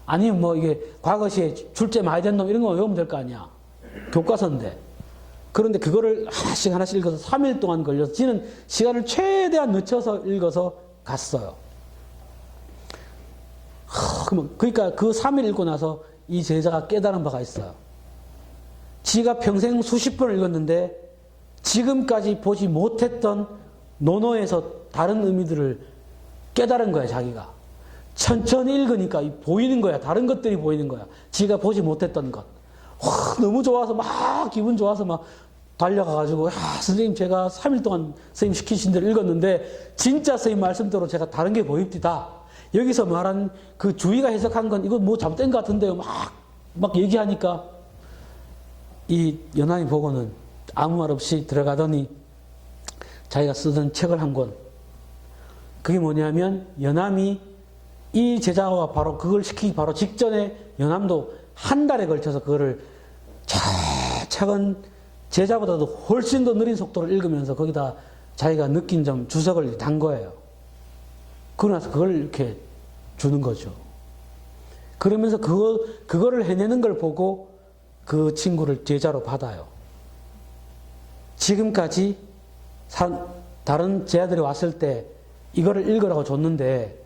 아니면 뭐 이게 과거시에 출제 많이 된 놈 이런 거 외우면 될 거 아니야. 교과서인데. 그런데 그거를 하나씩 읽어서 3일 동안 걸려서 지는 시간을 최대한 늦춰서 읽어서 갔어요. 그러니까 그 3일 읽고 나서 이 제자가 깨달은 바가 있어요. 지가 평생 수십 번을 읽었는데 지금까지 보지 못했던 논어에서 다른 의미들을 깨달은 거야, 자기가. 천천히 읽으니까 보이는 거야. 다른 것들이 보이는 거야. 지가 보지 못했던 것. 너무 좋아서 막 기분 좋아서 막 달려가가지고, 선생님 제가 3일 동안 선생님 시키신 대로 읽었는데 진짜 선생님 말씀대로 제가 다른 게 보입니다. 여기서 말한 그 주의가 해석한 건 이거 뭐 잘못된 것 같은데요. 막 얘기하니까 이 연암이 보고는 아무 말 없이 들어가더니 자기가 쓰던 책을 한 권. 그게 뭐냐면 연암이 이 제자가 바로 그걸 시키기 바로 직전에 연암도 한 달에 걸쳐서 그거를 차근 제자보다도 훨씬 더 느린 속도로 읽으면서 거기다 자기가 느낀 점 주석을 단 거예요. 그러고 나서 그걸 이렇게 주는 거죠. 그러면서 그거를 해내는 걸 보고 그 친구를 제자로 받아요. 지금까지 다른 제자들이 왔을 때 이거를 읽으라고 줬는데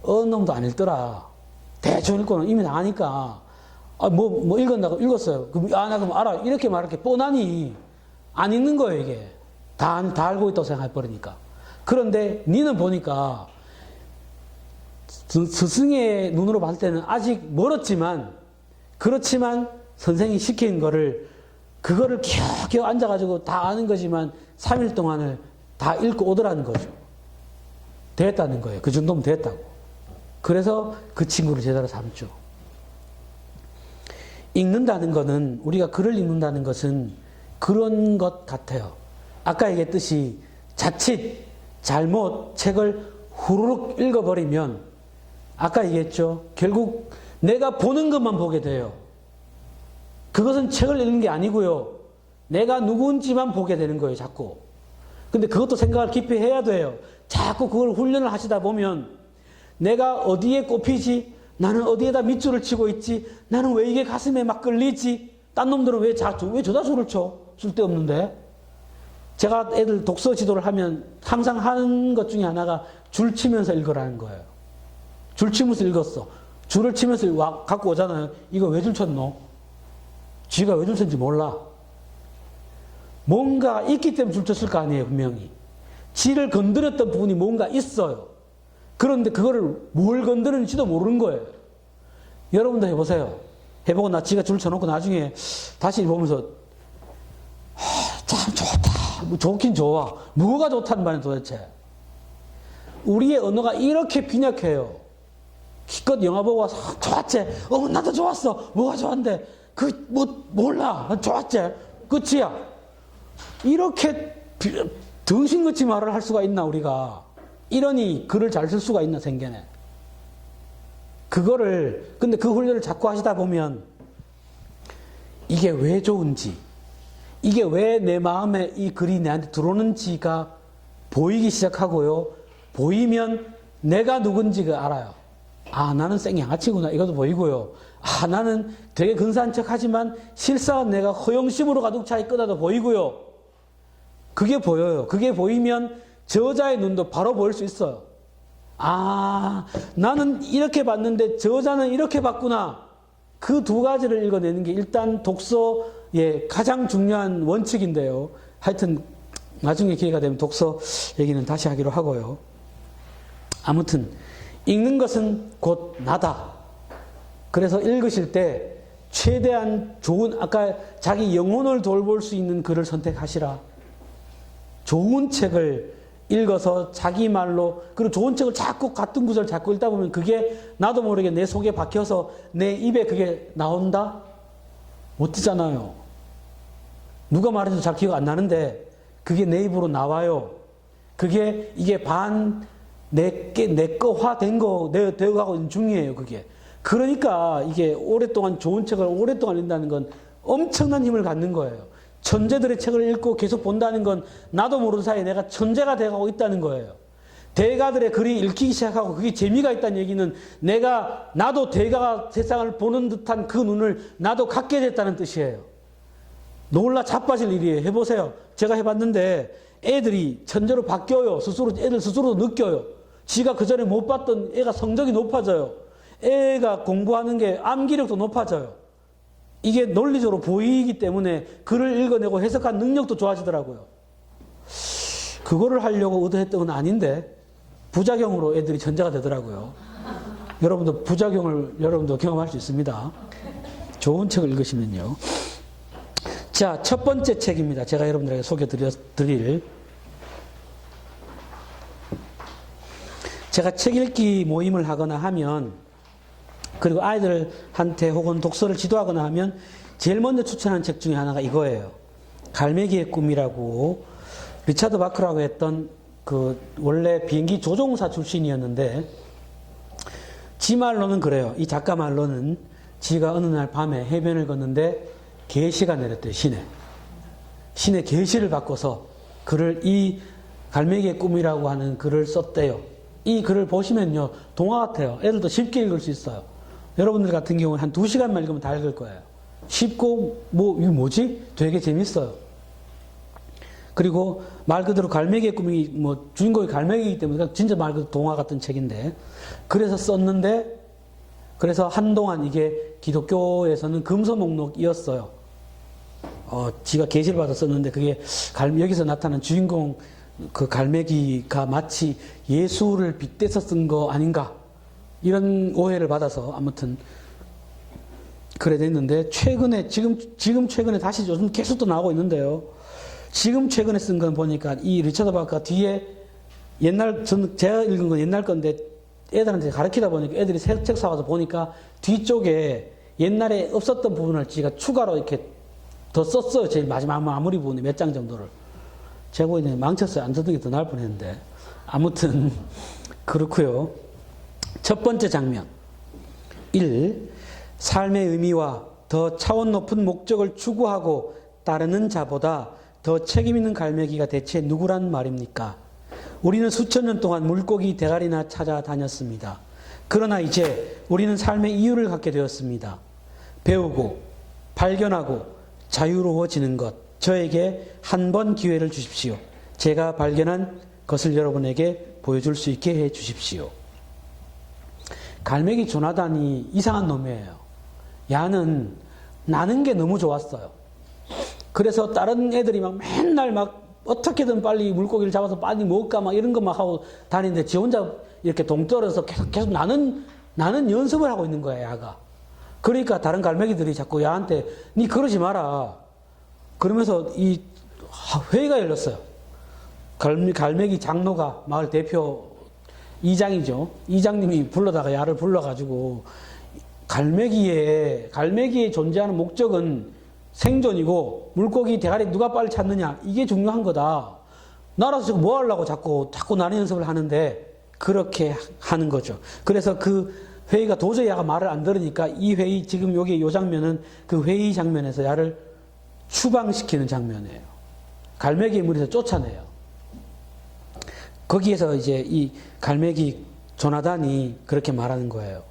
어느 놈도 안 읽더라. 대충 읽고는 이미 나가니까 뭐 읽었나고 읽었어요. 나 그럼 알아. 이렇게 말할 게 뻔하니 안 읽는 거예요, 이게. 다 알고 있다고 생각해버리니까. 그런데 니는 보니까 스승의 눈으로 봤을 때는 아직 멀었지만, 그렇지만 선생이 시킨 그거를 겨우겨우 앉아가지고 다 아는 거지만 3일 동안을 다 읽고 오더라는 거죠. 됐다는 거예요. 그 정도면 됐다고. 그래서 그 친구를 제자로 삼죠. 읽는다는 것은, 우리가 글을 읽는다는 것은 그런 것 같아요. 아까 얘기했듯이 자칫 잘못 책을 후루룩 읽어버리면, 아까 얘기했죠. 결국 내가 보는 것만 보게 돼요. 그것은 책을 읽는 게 아니고요. 내가 누군지만 보게 되는 거예요, 자꾸. 근데 그것도 생각을 깊이 해야 돼요. 자꾸 그걸 훈련을 하시다 보면 내가 어디에 꼽히지? 나는 어디에다 밑줄을 치고 있지? 나는 왜 이게 가슴에 막 끌리지? 딴 놈들은 왜 저다 줄을 쳐? 쓸데없는데. 제가 애들 독서 지도를 하면 항상 하는 것 중에 하나가 줄 치면서 읽으라는 거예요. 줄 치면서 읽었어. 줄을 치면서 갖고 오잖아요. 이거 왜 줄 쳤노? 쥐가 왜 줄 쳤는지 몰라. 뭔가 있기 때문에 줄 쳤을 거 아니에요, 분명히. 지를 건드렸던 부분이 뭔가 있어요. 그런데 그거를 뭘 건드는지도 모르는 거예요. 여러분도 해보세요. 해보고 지가 줄 쳐놓고 나중에 다시 보면서 참 좋다. 뭐 좋긴 좋아. 뭐가 좋다는 말이야 도대체. 우리의 언어가 이렇게 빈약해요. 기껏 영화 보고 와서 좋았지? 나도 좋았어. 뭐가 좋았는데? 몰라. 좋았지? 끝이야. 이렇게 정신같이 말을 할 수가 있나 우리가. 이러니 글을 잘 쓸 수가 있나 생겨네. 근데 그 훈련을 자꾸 하시다 보면 이게 왜 좋은지, 이게 왜 내 마음에 이 글이 내한테 들어오는지가 보이기 시작하고요. 보이면 내가 누군지가 알아요. 나는 생양아치구나. 이것도 보이고요. 나는 되게 근사한 척 하지만 실상은 내가 허영심으로 가득 차 있거나도 보이고요. 그게 보여요. 그게 보이면 저자의 눈도 바로 보일 수 있어요. 아, 나는 이렇게 봤는데 저자는 이렇게 봤구나. 그 두 가지를 읽어내는 게 일단 독서의 가장 중요한 원칙인데요. 하여튼 나중에 기회가 되면 독서 얘기는 다시 하기로 하고요. 아무튼 읽는 것은 곧 나다. 그래서 읽으실 때 최대한 좋은, 아까 자기 영혼을 돌볼 수 있는 글을 선택하시라. 좋은 책을 읽어서 자기 말로, 그리고 좋은 책을 자꾸 같은 구절 자꾸 읽다 보면 그게 나도 모르게 내 속에 박혀서 내 입에 그게 나온다? 못 듣잖아요. 누가 말해도 잘 기억 안 나는데 그게 내 입으로 나와요. 그게 이게 내 거화된 거 되어가고 있는 중이에요. 그게. 그러니까 이게 오랫동안 좋은 책을 오랫동안 읽는다는 건 엄청난 힘을 갖는 거예요. 천재들의 책을 읽고 계속 본다는 건 나도 모르는 사이에 내가 천재가 되어가고 있다는 거예요. 대가들의 글이 읽히기 시작하고 그게 재미가 있다는 얘기는 나도 대가가 세상을 보는 듯한 그 눈을 나도 갖게 됐다는 뜻이에요. 놀라 자빠질 일이에요. 해보세요. 제가 해봤는데 애들이 천재로 바뀌어요. 애들 스스로도 느껴요. 지가 그전에 못 봤던 애가 성적이 높아져요. 애가 공부하는 게 암기력도 높아져요. 이게 논리적으로 보이기 때문에 글을 읽어내고 해석한 능력도 좋아지더라고요. 그거를 하려고 의도했던 건 아닌데 부작용으로 애들이 천재가 되더라고요. 여러분도 부작용을 여러분도 경험할 수 있습니다. 좋은 책을 읽으시면요. 자, 첫 번째 책입니다. 제가 여러분들에게 소개드릴 제가 책 읽기 모임을 하거나 하면, 그리고 아이들한테 혹은 독서를 지도하거나 하면 제일 먼저 추천하는 책 중에 하나가 이거예요. 갈매기의 꿈이라고, 리차드 바크라고 했던 그 원래 비행기 조종사 출신이었는데, 지 말로는 그래요. 이 작가 말로는 지가 어느 날 밤에 해변을 걷는데 계시가 내렸대요. 신의 계시를 받고서 이 갈매기의 꿈이라고 하는 글을 썼대요. 이 글을 보시면요, 동화 같아요. 애들도 쉽게 읽을 수 있어요. 여러분들 같은 경우는 한 2시간만 읽으면 다 읽을 거예요. 쉽고 이게 뭐지? 되게 재밌어요. 그리고 말 그대로 갈매기의 꿈이 주인공이 갈매기이기 때문에 진짜 말 그대로 동화 같은 책인데, 그래서 썼는데, 그래서 한동안 이게 기독교에서는 금서 목록이었어요. 지가 계시를 받아 썼는데 그게 여기서 나타난 주인공 그 갈매기가 마치 예수를 빗대서 쓴 거 아닌가, 이런 오해를 받아서 아무튼 그래 됐는데, 지금 최근에 다시 요즘 계속 또 나오고 있는데요. 지금 최근에 쓴 건 보니까 이 리차드 바크가 뒤에 제가 읽은 건 옛날 건데 애들한테 가르치다 보니까 애들이 새 책 사와서 보니까 뒤쪽에 옛날에 없었던 부분을 지가 추가로 이렇게 더 썼어요. 제일 마지막 마무리 부분에 몇 장 정도를. 제가 보기에는 망쳤어요. 안 썼던 게 더 나을 뻔했는데. 아무튼 그렇고요. 첫 번째 장면 1. 삶의 의미와 더 차원 높은 목적을 추구하고 따르는 자보다 더 책임 있는 갈매기가 대체 누구란 말입니까? 우리는 수천 년 동안 물고기 대가리나 찾아다녔습니다. 그러나 이제 우리는 삶의 이유를 갖게 되었습니다. 배우고 발견하고 자유로워지는 것, 저에게 한 번 기회를 주십시오. 제가 발견한 것을 여러분에게 보여줄 수 있게 해 주십시오. 갈매기 조나단이 이상한 놈이에요. 야는 나는 게 너무 좋았어요. 그래서 다른 애들이 맨날 어떻게든 빨리 물고기를 잡아서 빨리 먹을까 이런 거 하고 다니는데 지 혼자 이렇게 동떨어서 계속 나는 연습을 하고 있는 거야, 야가. 그러니까 다른 갈매기들이 자꾸 야한테 니 그러지 마라. 그러면서 이 회의가 열렸어요. 갈매기 장로가 마을 대표 이장이죠. 이장님이 야를 불러가지고 갈매기의 존재하는 목적은 생존이고 물고기 대가리 누가 빨리 찾느냐, 이게 중요한 거다. 나라서 지금 뭐 하려고 자꾸 나는 연습을 하는데, 그렇게 하는 거죠. 그래서 그 회의가 도저히 야가 말을 안 들으니까 이 회의, 지금 여기 요 장면은 그 회의 장면에서 야를 추방시키는 장면이에요. 갈매기의 무리에서 쫓아내요. 거기에서 이제 이 갈매기 조나단이 그렇게 말하는 거예요.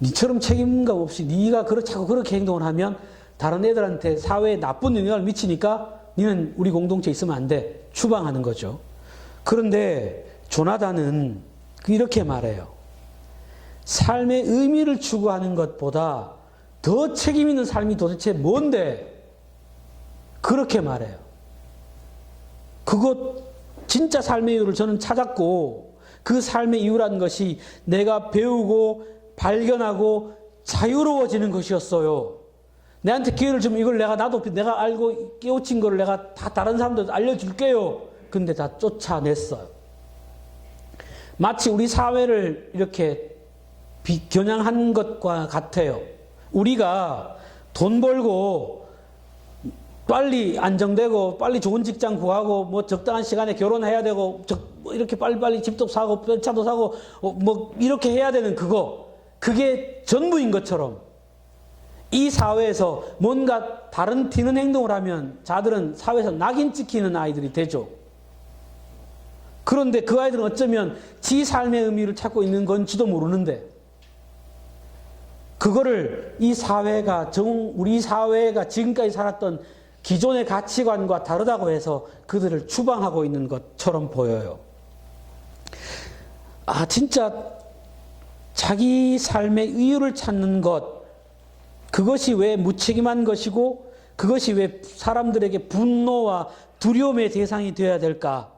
니처럼 책임감 없이 니가 자꾸 그렇게 행동을 하면 다른 애들한테 사회에 나쁜 영향을 미치니까 니는 우리 공동체에 있으면 안 돼. 추방하는 거죠. 그런데 조나단은 이렇게 말해요. 삶의 의미를 추구하는 것보다 더 책임 있는 삶이 도대체 뭔데? 그렇게 말해요. 그것 진짜 삶의 이유를 저는 찾았고, 그 삶의 이유라는 것이 내가 배우고 발견하고 자유로워지는 것이었어요. 내한테 기회를 주면 이걸 내가 알고 깨우친 거를 내가 다 다른 사람들도 알려줄게요. 근데 다 쫓아냈어요. 마치 우리 사회를 이렇게 겨냥한 것과 같아요. 우리가 돈 벌고 빨리 안정되고 빨리 좋은 직장 구하고 뭐 적당한 시간에 결혼해야 되고 뭐 이렇게 빨리빨리 집도 사고 차도 사고 뭐 이렇게 해야 되는 그게 전부인 것처럼 이 사회에서 뭔가 다른 튀는 행동을 하면 자들은 사회에서 낙인 찍히는 아이들이 되죠. 그런데 그 아이들은 어쩌면 지 삶의 의미를 찾고 있는 건지도 모르는데, 그거를 우리 사회가 지금까지 살았던 기존의 가치관과 다르다고 해서 그들을 추방하고 있는 것처럼 보여요. 진짜 자기 삶의 이유를 찾는 것, 그것이 왜 무책임한 것이고 그것이 왜 사람들에게 분노와 두려움의 대상이 되어야 될까?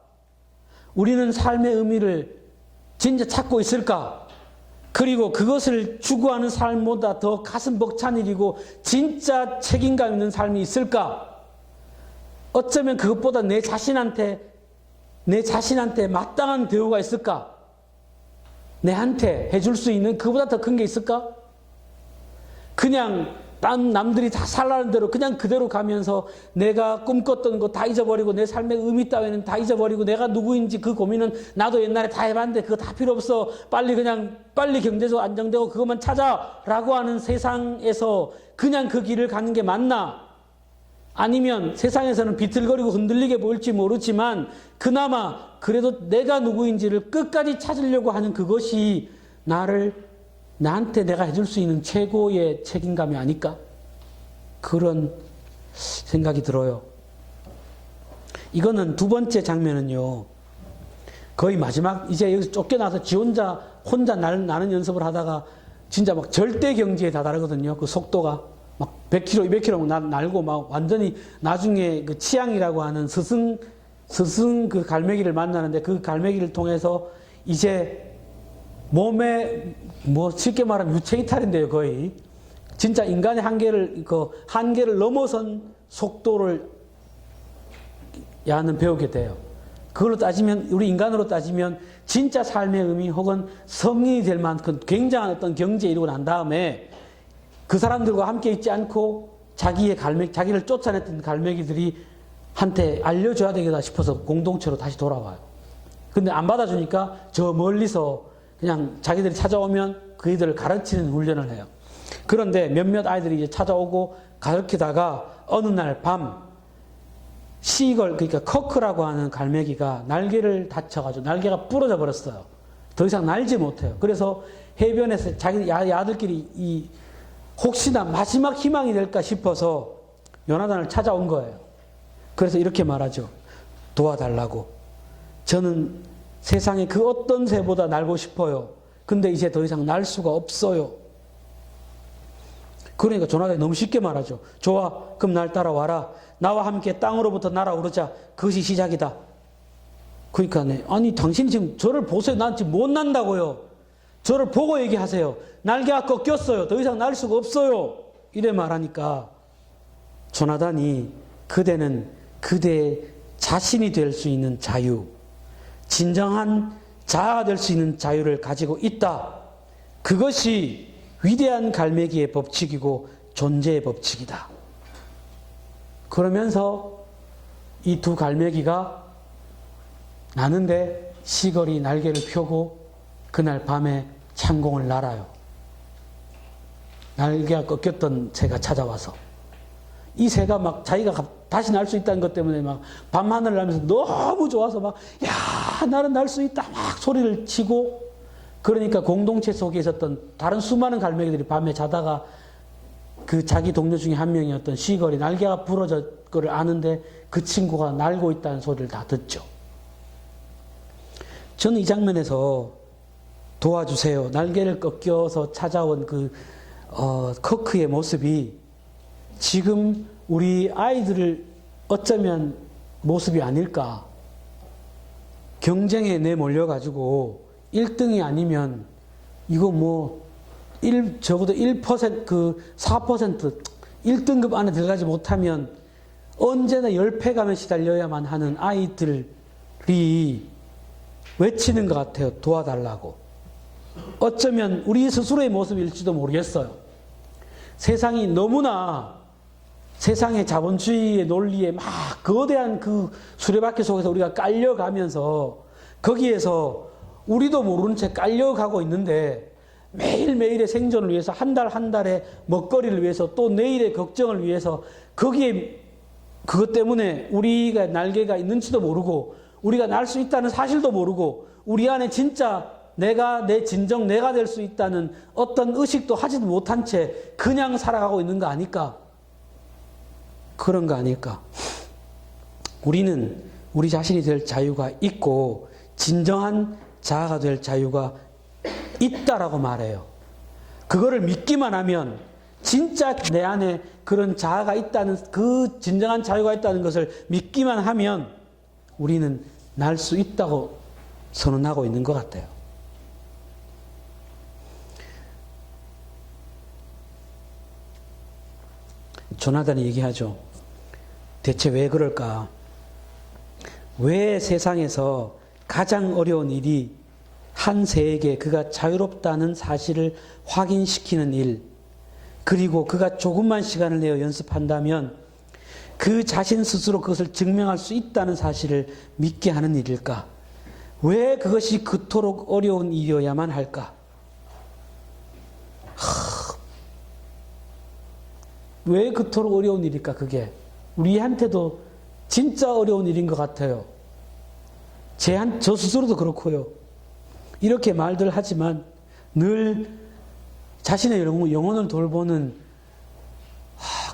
우리는 삶의 의미를 진짜 찾고 있을까? 그리고 그것을 추구하는 삶보다 더 가슴 벅찬 일이고 진짜 책임감 있는 삶이 있을까? 어쩌면 그것보다 내 자신한테 마땅한 대우가 있을까? 내한테 해줄 수 있는 그보다 더 큰 게 있을까? 그냥 남들이 다 살라는 대로 그냥 그대로 가면서 내가 꿈꿨던 거 다 잊어버리고 내 삶의 의미 따위는 다 잊어버리고 내가 누구인지 그 고민은 나도 옛날에 다 해봤는데 그거 다 필요 없어. 빨리 경제적으로 안정되고 그것만 찾아라고 하는 세상에서 그냥 그 길을 가는 게 맞나? 아니면 세상에서는 비틀거리고 흔들리게 보일지 모르지만 그나마 그래도 내가 누구인지를 끝까지 찾으려고 하는 그것이 나한테 내가 해줄 수 있는 최고의 책임감이 아닐까? 그런 생각이 들어요. 이거는 두 번째 장면은요, 거의 마지막, 이제 여기서 쫓겨나서 지 혼자 나는 연습을 하다가 진짜 막 절대 경지에 다다르거든요. 그 속도가. 막 100km, 200km 날고 막 완전히 나중에 그 치앙이라고 하는 스승 그 갈매기를 만나는데 그 갈매기를 통해서 이제 몸에 쉽게 말하면 유체이탈인데요, 거의. 진짜 인간의 한계를 넘어선 속도를 야는 배우게 돼요. 그걸로 따지면, 우리 인간으로 따지면 진짜 삶의 의미 혹은 성인이 될 만큼 굉장한 어떤 경지에 이르고 난 다음에 그 사람들과 함께 있지 않고 자기를 쫓아냈던 갈매기들이 한테 알려줘야 되겠다 싶어서 공동체로 다시 돌아와요. 근데 안 받아주니까 저 멀리서 그냥 자기들이 찾아오면 그이들을 가르치는 훈련을 해요. 그런데 몇몇 아이들이 이제 찾아오고 가르치다가 어느 날 밤 그러니까 커크라고 하는 갈매기가 날개를 다쳐가지고 날개가 부러져 버렸어요. 더 이상 날지 못해요. 그래서 해변에서 자기 야들끼리 혹시나 마지막 희망이 될까 싶어서 요나단을 찾아온 거예요. 그래서 이렇게 말하죠. 도와달라고. 저는 세상에 그 어떤 새보다 날고 싶어요. 근데 이제 더 이상 날 수가 없어요. 그러니까 조나단이 너무 쉽게 말하죠. 좋아, 그럼 날 따라와라. 나와 함께 땅으로부터 날아오르자. 그것이 시작이다. 그러니까 아니 당신이 지금 저를 보세요. 난 지금 못 난다고요. 저를 보고 얘기하세요. 날개가 꺾였어요. 더 이상 날 수가 없어요. 이래 말하니까 조나단이 그대는 그대의 자신이 될 수 있는 자유, 진정한 자아가 될 수 있는 자유를 가지고 있다. 그것이 위대한 갈매기의 법칙이고 존재의 법칙이다. 그러면서 이 두 갈매기가 나는데 시걸이 날개를 펴고 그날 밤에 창공을 날아요. 날개가 꺾였던 새가 찾아와서 이 새가 막 자기가 다시 날 수 있다는 것 때문에 막 밤하늘을 날면서 너무 좋아서 막 야, 나는 날 수 있다 막 소리를 치고, 그러니까 공동체 속에 있었던 다른 수많은 갈매기들이 밤에 자다가 그 자기 동료 중에 한 명이었던 시걸이 날개가 부러질 거를 아는데 그 친구가 날고 있다는 소리를 다 듣죠. 저는 이 장면에서 도와주세요. 날개를 꺾여서 찾아온 그 커크의 모습이 지금 우리 아이들을 어쩌면 모습이 아닐까. 경쟁에 내몰려가지고 1등이 아니면 이거 뭐 적어도 1%, 4%, 1등급 안에 들어가지 못하면 언제나 열패감에 시달려야만 하는 아이들이 외치는 것 같아요. 도와달라고. 어쩌면 우리 스스로의 모습일지도 모르겠어요. 세상이 너무나 세상의 자본주의의 논리에 막 거대한 그 수레바퀴 속에서 우리가 깔려가면서 거기에서 우리도 모르는 채 깔려가고 있는데 매일매일의 생존을 위해서 한 달 한 달의 먹거리를 위해서 또 내일의 걱정을 위해서 거기에 그것 때문에 우리가 날개가 있는지도 모르고 우리가 날 수 있다는 사실도 모르고 우리 안에 진짜 내 진정 내가 될 수 있다는 어떤 의식도 하지도 못한 채 그냥 살아가고 있는 거 아닐까? 그런 거 아닐까? 우리는 우리 자신이 될 자유가 있고 진정한 자아가 될 자유가 있다라고 말해요. 그거를 믿기만 하면 진짜 내 안에 그런 자아가 있다는 그 진정한 자유가 있다는 것을 믿기만 하면 우리는 날 수 있다고 선언하고 있는 것 같아요. 조나단이 얘기하죠. 대체 왜 그럴까? 왜 세상에서 가장 어려운 일이 한 세에게 그가 자유롭다는 사실을 확인시키는 일, 그리고 그가 조금만 시간을 내어 연습한다면 그 자신 스스로 그것을 증명할 수 있다는 사실을 믿게 하는 일일까? 왜 그것이 그토록 어려운 일이어야만 할까? 왜 그토록 어려운 일일까, 그게? 우리한테도 진짜 어려운 일인 것 같아요. 저 스스로도 그렇고요. 이렇게 말들 하지만 늘 자신의 영혼을 돌보는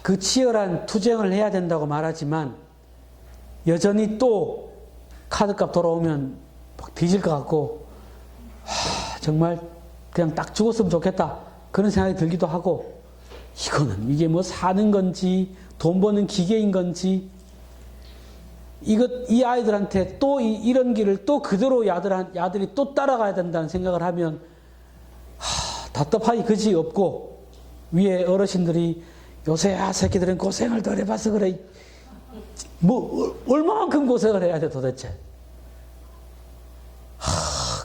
그 치열한 투쟁을 해야 된다고 말하지만 여전히 또 카드값 돌아오면 막 뒤질 것 같고 정말 그냥 딱 죽었으면 좋겠다 그런 생각이 들기도 하고 이게 뭐 사는 건지 돈 버는 기계인 건지 이 아이들한테 또 이런 길을 또 그대로 야들이 또 따라가야 된다는 생각을 하면 답답하기 그지 없고 위에 어르신들이 요새 새끼들은 고생을 덜 해봐서 그래. 뭐 얼마만큼 고생을 해야 돼 도대체.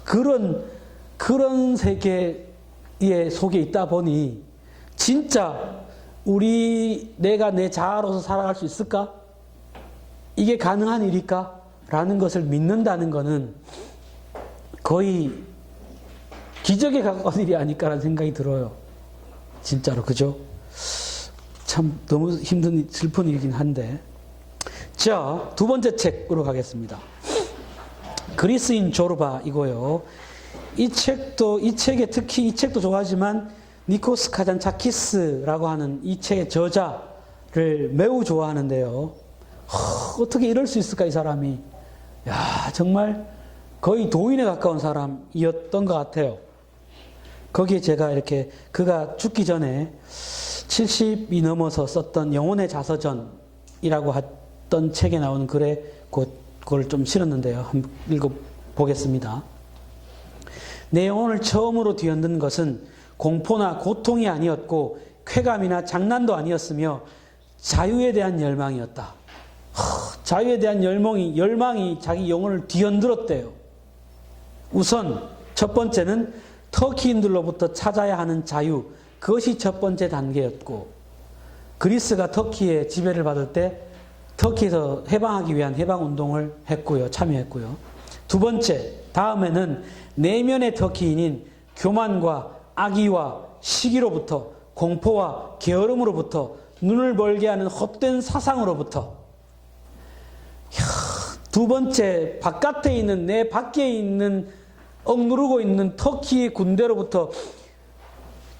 그런 세계의 속에 있다 보니 진짜 내가 내 자아로서 살아갈 수 있을까? 이게 가능한 일일까? 라는 것을 믿는다는 것은 거의 기적에 가까운 일이 아닐까라는 생각이 들어요. 진짜로, 그죠? 참 너무 힘든 슬픈 일이긴 한데. 자, 두 번째 책으로 가겠습니다. 그리스인 조르바 이거요. 이 책에 특히 이 책도 좋아하지만 니코스 카잔차키스라고 하는 이 책의 저자를 매우 좋아하는데요. 어떻게 이럴 수 있을까, 이 사람이. 정말 거의 도인에 가까운 사람이었던 것 같아요. 거기에 제가 이렇게 그가 죽기 전에 70이 넘어서 썼던 영혼의 자서전이라고 했던 책에 나오는 글에 그걸 좀 실었는데요. 한번 읽어보겠습니다. 내 영혼을 처음으로 뒤흔든 것은 공포나 고통이 아니었고 쾌감이나 장난도 아니었으며 자유에 대한 열망이었다. 자유에 대한 열망이 자기 영혼을 뒤흔들었대요. 우선 첫 번째는 터키인들로부터 찾아야 하는 자유, 그것이 첫 번째 단계였고 그리스가 터키에 지배를 받을 때 터키에서 해방하기 위한 해방운동을 참여했고요. 두 번째, 다음에는 내면의 터키인인 교만과 악의와 시기로부터 공포와 게으름으로부터 눈을 벌게 하는 헛된 사상으로부터 두 번째, 바깥에 있는 내 밖에 있는 억누르고 있는 터키의 군대로부터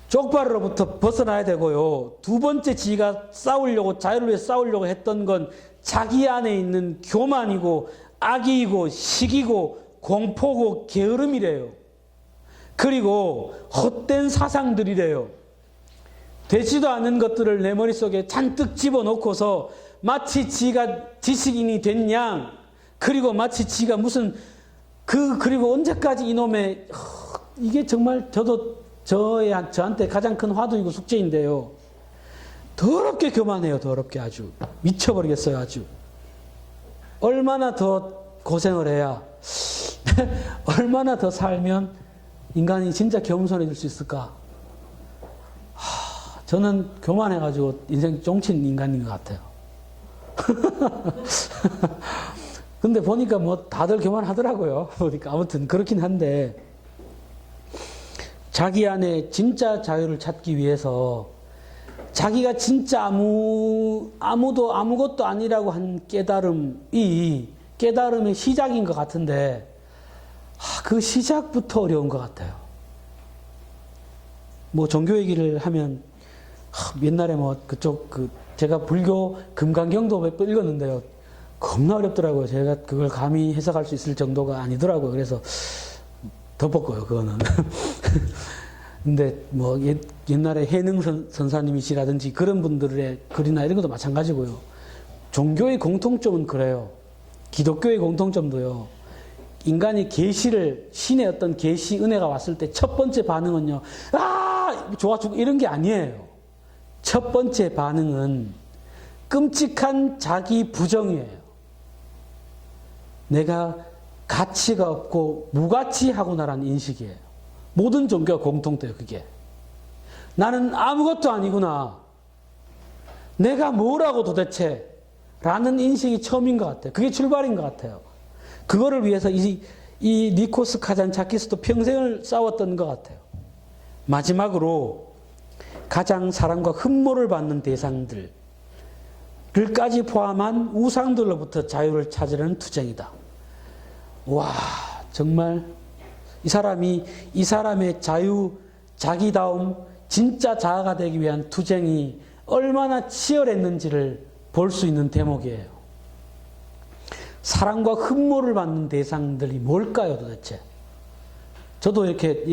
쪽발로부터 벗어나야 되고요. 두 번째 지가 자유를 위해 싸우려고 했던 건 자기 안에 있는 교만이고 악의이고 시기고 공포고 게으름이래요. 그리고 헛된 사상들이래요. 되지도 않은 것들을 내 머릿속에 잔뜩 집어넣고서 마치 지가 지식인이 된 양, 그리고 마치 지가 무슨 그리고 언제까지 이놈의 이게 정말 저한테 가장 큰 화두이고 숙제인데요. 더럽게 교만해요. 더럽게 아주 미쳐버리겠어요. 아주 얼마나 더 고생을 해야 얼마나 더 살면 인간이 진짜 겸손해질 수 있을까? 저는 교만해가지고 인생 종친 인간인 것 같아요. 근데 보니까 뭐 다들 교만하더라고요. 보니까 아무튼 그렇긴 한데 자기 안에 진짜 자유를 찾기 위해서 자기가 진짜 아무도 아무것도 아니라고 한 깨달음이 깨달음의 시작인 것 같은데 그 시작부터 어려운 것 같아요. 뭐 종교 얘기를 하면 옛날에 뭐 제가 불교 금강경도 몇 번 읽었는데요. 겁나 어렵더라고요. 제가 그걸 감히 해석할 수 있을 정도가 아니더라고요. 그래서 덮었고요, 그거는. 근데 뭐 옛날에 해능 선사님이시라든지 그런 분들의 글이나 이런 것도 마찬가지고요. 종교의 공통점은 그래요. 기독교의 공통점도요. 인간이 계시를 신의 어떤 계시 은혜가 왔을 때 첫 번째 반응은요. 좋아 죽 이런 게 아니에요. 첫 번째 반응은 끔찍한 자기 부정이에요. 내가 가치가 없고 무가치하구나라는 인식이에요. 모든 종교가 공통돼요. 그게. 나는 아무것도 아니구나. 내가 뭐라고 도대체 라는 인식이 처음인 것 같아요. 그게 출발인 것 같아요. 그거를 위해서 이 니코스 카잔차키스도 평생을 싸웠던 것 같아요. 마지막으로 가장 사랑과 흠모를 받는 대상들을까지 포함한 우상들로부터 자유를 찾으려는 투쟁이다. 와, 정말 이 사람의 자유, 자기다움, 진짜 자아가 되기 위한 투쟁이 얼마나 치열했는지를 볼 수 있는 대목이에요. 사랑과 흠모를 받는 대상들이 뭘까요, 도대체? 저도 이렇게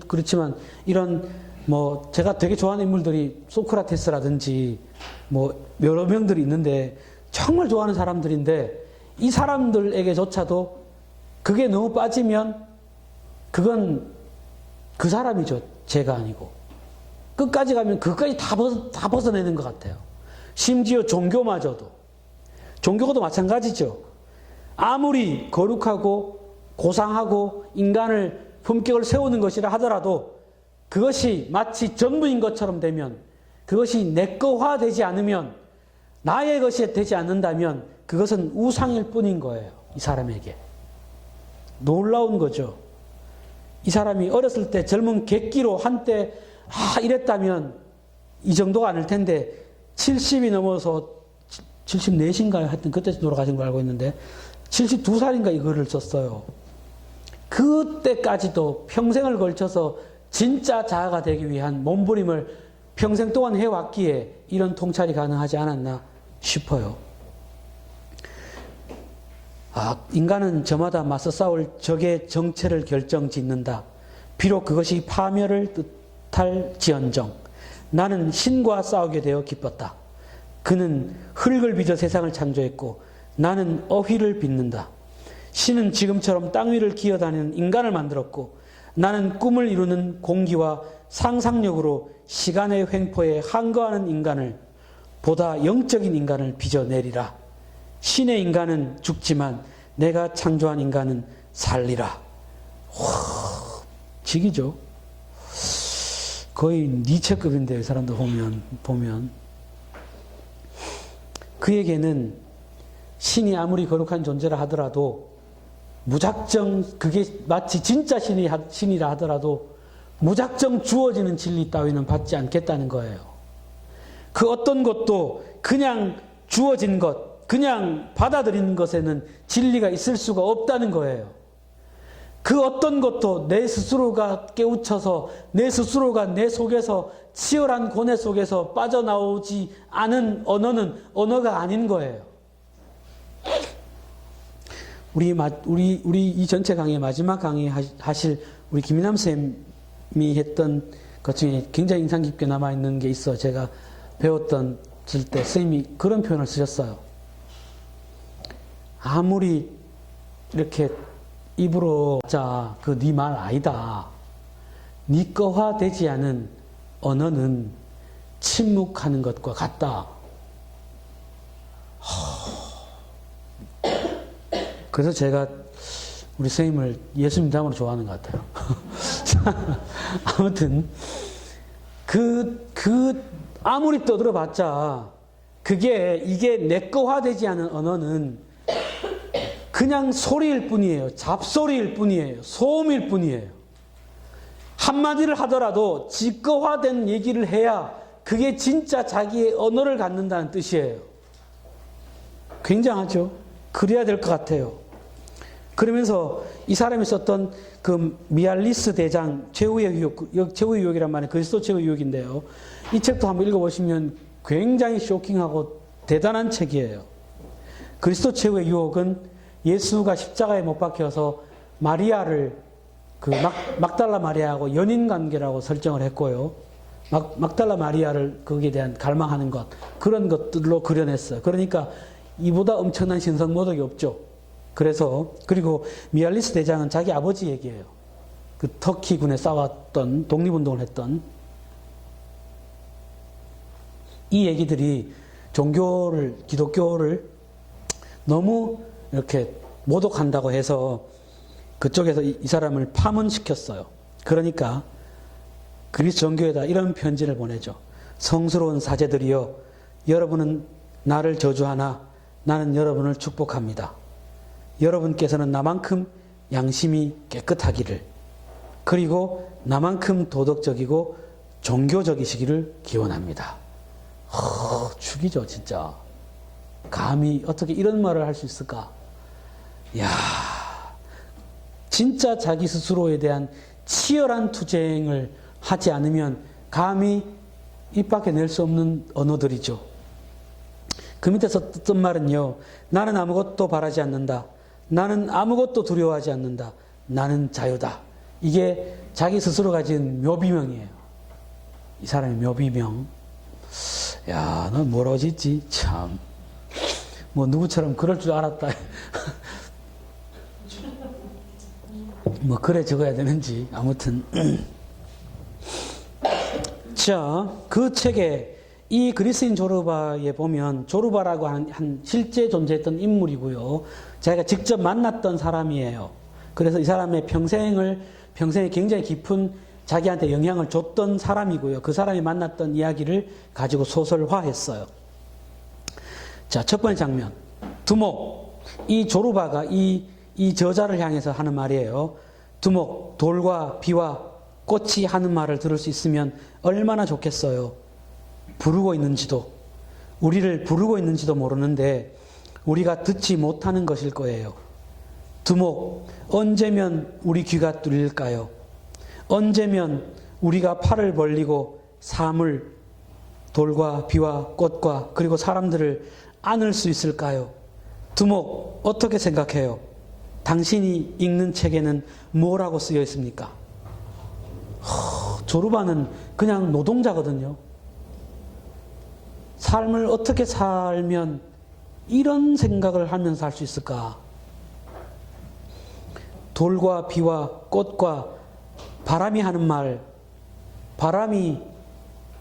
그렇지만 이런 뭐 제가 되게 좋아하는 인물들이 소크라테스라든지 뭐 여러 명들이 있는데 정말 좋아하는 사람들인데 이 사람들에게조차도 그게 너무 빠지면 그건 그 사람이죠. 제가 아니고. 끝까지 가면 그까지 다 벗어내는 것 같아요. 심지어 종교마저도. 종교도 마찬가지죠. 아무리 거룩하고 고상하고 인간을 품격을 세우는 것이라 하더라도 그것이 마치 전부인 것처럼 되면 그것이 내 거화되지 않으면 나의 것이 되지 않는다면 그것은 우상일 뿐인 거예요. 이 사람에게. 놀라운 거죠. 이 사람이 어렸을 때 젊은 객기로 한때 이랬다면 이 정도가 아닐 텐데 70이 넘어서 74인가요? 하여튼 그때 돌아가신 걸 알고 있는데 72살인가 이거를 썼어요. 그때까지도 평생을 걸쳐서 진짜 자아가 되기 위한 몸부림을 평생 동안 해왔기에 이런 통찰이 가능하지 않았나 싶어요. 인간은 저마다 맞서 싸울 적의 정체를 결정짓는다. 비록 그것이 파멸을 뜻할지언정 나는 신과 싸우게 되어 기뻤다. 그는 흙을 빚어 세상을 창조했고 나는 어휘를 빚는다. 신은 지금처럼 땅 위를 기어다니는 인간을 만들었고 나는 꿈을 이루는 공기와 상상력으로 시간의 횡포에 항거하는 인간을 보다 영적인 인간을 빚어내리라. 신의 인간은 죽지만 내가 창조한 인간은 살리라. 와, 직이죠. 거의 니체급인데 이 사람도 보면 그에게는 신이 아무리 거룩한 존재라 하더라도 무작정 그게 마치 진짜 신이라 하더라도 무작정 주어지는 진리 따위는 받지 않겠다는 거예요. 그 어떤 것도 그냥 주어진 것, 그냥 받아들이는 것에는 진리가 있을 수가 없다는 거예요. 그 어떤 것도 내 스스로가 깨우쳐서 내 스스로가 내 속에서 치열한 고뇌 속에서 빠져나오지 않은 언어는 언어가 아닌 거예요. 우리 이 전체 강의 마지막 강의 하실 우리 김인남 쌤이 했던 것 중에 굉장히 인상 깊게 남아있는 게 있어. 제가 배웠던 때 쌤이 그런 표현을 쓰셨어요. 아무리 이렇게 입으로 자, 그 네 말 아니다. 네 거화되지 않은 언어는 침묵하는 것과 같다. 그래서 제가 우리 선생님을 예수님 닮으로 좋아하는 것 같아요. 아무튼 아무리 떠들어봤자 이게 내 거화되지 않은 언어는 그냥 소리일 뿐이에요. 잡소리일 뿐이에요. 소음일 뿐이에요. 한마디를 하더라도 지거화된 얘기를 해야 그게 진짜 자기의 언어를 갖는다는 뜻이에요. 굉장하죠? 그래야 될 것 같아요. 그러면서 이 사람이 썼던 그 미알리스 대장 최후의 유혹, 최후의 유혹이란 말은 그리스도 최후의 유혹인데요. 이 책도 한번 읽어보시면 굉장히 쇼킹하고 대단한 책이에요. 그리스도 최후의 유혹은 예수가 십자가에 못 박혀서 마리아를 막달라 마리아하고 연인 관계라고 설정을 했고요. 막달라 마리아를 거기에 대한 갈망하는 것, 그런 것들로 그려냈어요. 그러니까 이보다 엄청난 신성모독이 없죠. 그리고 미알리스 대장은 자기 아버지 얘기예요. 그 터키군에 싸웠던, 독립운동을 했던 이 얘기들이 기독교를 너무 이렇게 모독한다고 해서 그쪽에서 이 사람을 파문시켰어요. 그러니까 그리스 정교에다 이런 편지를 보내죠. 성스러운 사제들이여, 여러분은 나를 저주하나 나는 여러분을 축복합니다. 여러분께서는 나만큼 양심이 깨끗하기를, 그리고 나만큼 도덕적이고 종교적이시기를 기원합니다. 죽이죠, 진짜. 감히 어떻게 이런 말을 할 수 있을까? 이야, 진짜 자기 스스로에 대한 치열한 투쟁을 하지 않으면 감히 입 밖에 낼 수 없는 언어들이죠. 그 밑에 썼던 말은요. 나는 아무것도 바라지 않는다. 나는 아무것도 두려워하지 않는다. 나는 자유다. 이게 자기 스스로 가진 묘비명이에요. 이 사람의 묘비명. 야, 넌 뭐라고 짓지? 참. 뭐 누구처럼 그럴 줄 알았다. 뭐 그래 적어야 되는지. 아무튼. 자, 그 책에 이 그리스인 조르바에 보면 조르바라고 하는 한 실제 존재했던 인물이고요. 자기가 직접 만났던 사람이에요. 그래서 이 사람의 평생에 굉장히 깊은 자기한테 영향을 줬던 사람이고요. 그 사람이 만났던 이야기를 가지고 소설화했어요. 자, 첫 번째 장면. 두목. 이 조르바가 이 저자를 향해서 하는 말이에요. 두목, 돌과 비와 꽃이 하는 말을 들을 수 있으면 얼마나 좋겠어요. 우리를 부르고 있는지도 모르는데 우리가 듣지 못하는 것일 거예요. 두목, 언제면 우리 귀가 뚫릴까요? 언제면 우리가 팔을 벌리고 사물, 돌과 비와 꽃과 그리고 사람들을 안을 수 있을까요? 두목, 어떻게 생각해요? 당신이 읽는 책에는 뭐라고 쓰여 있습니까? 조르바는 그냥 노동자거든요. 삶을 어떻게 살면 이런 생각을 하면서 살 수 있을까? 돌과 비와 꽃과 바람이 하는 말, 바람이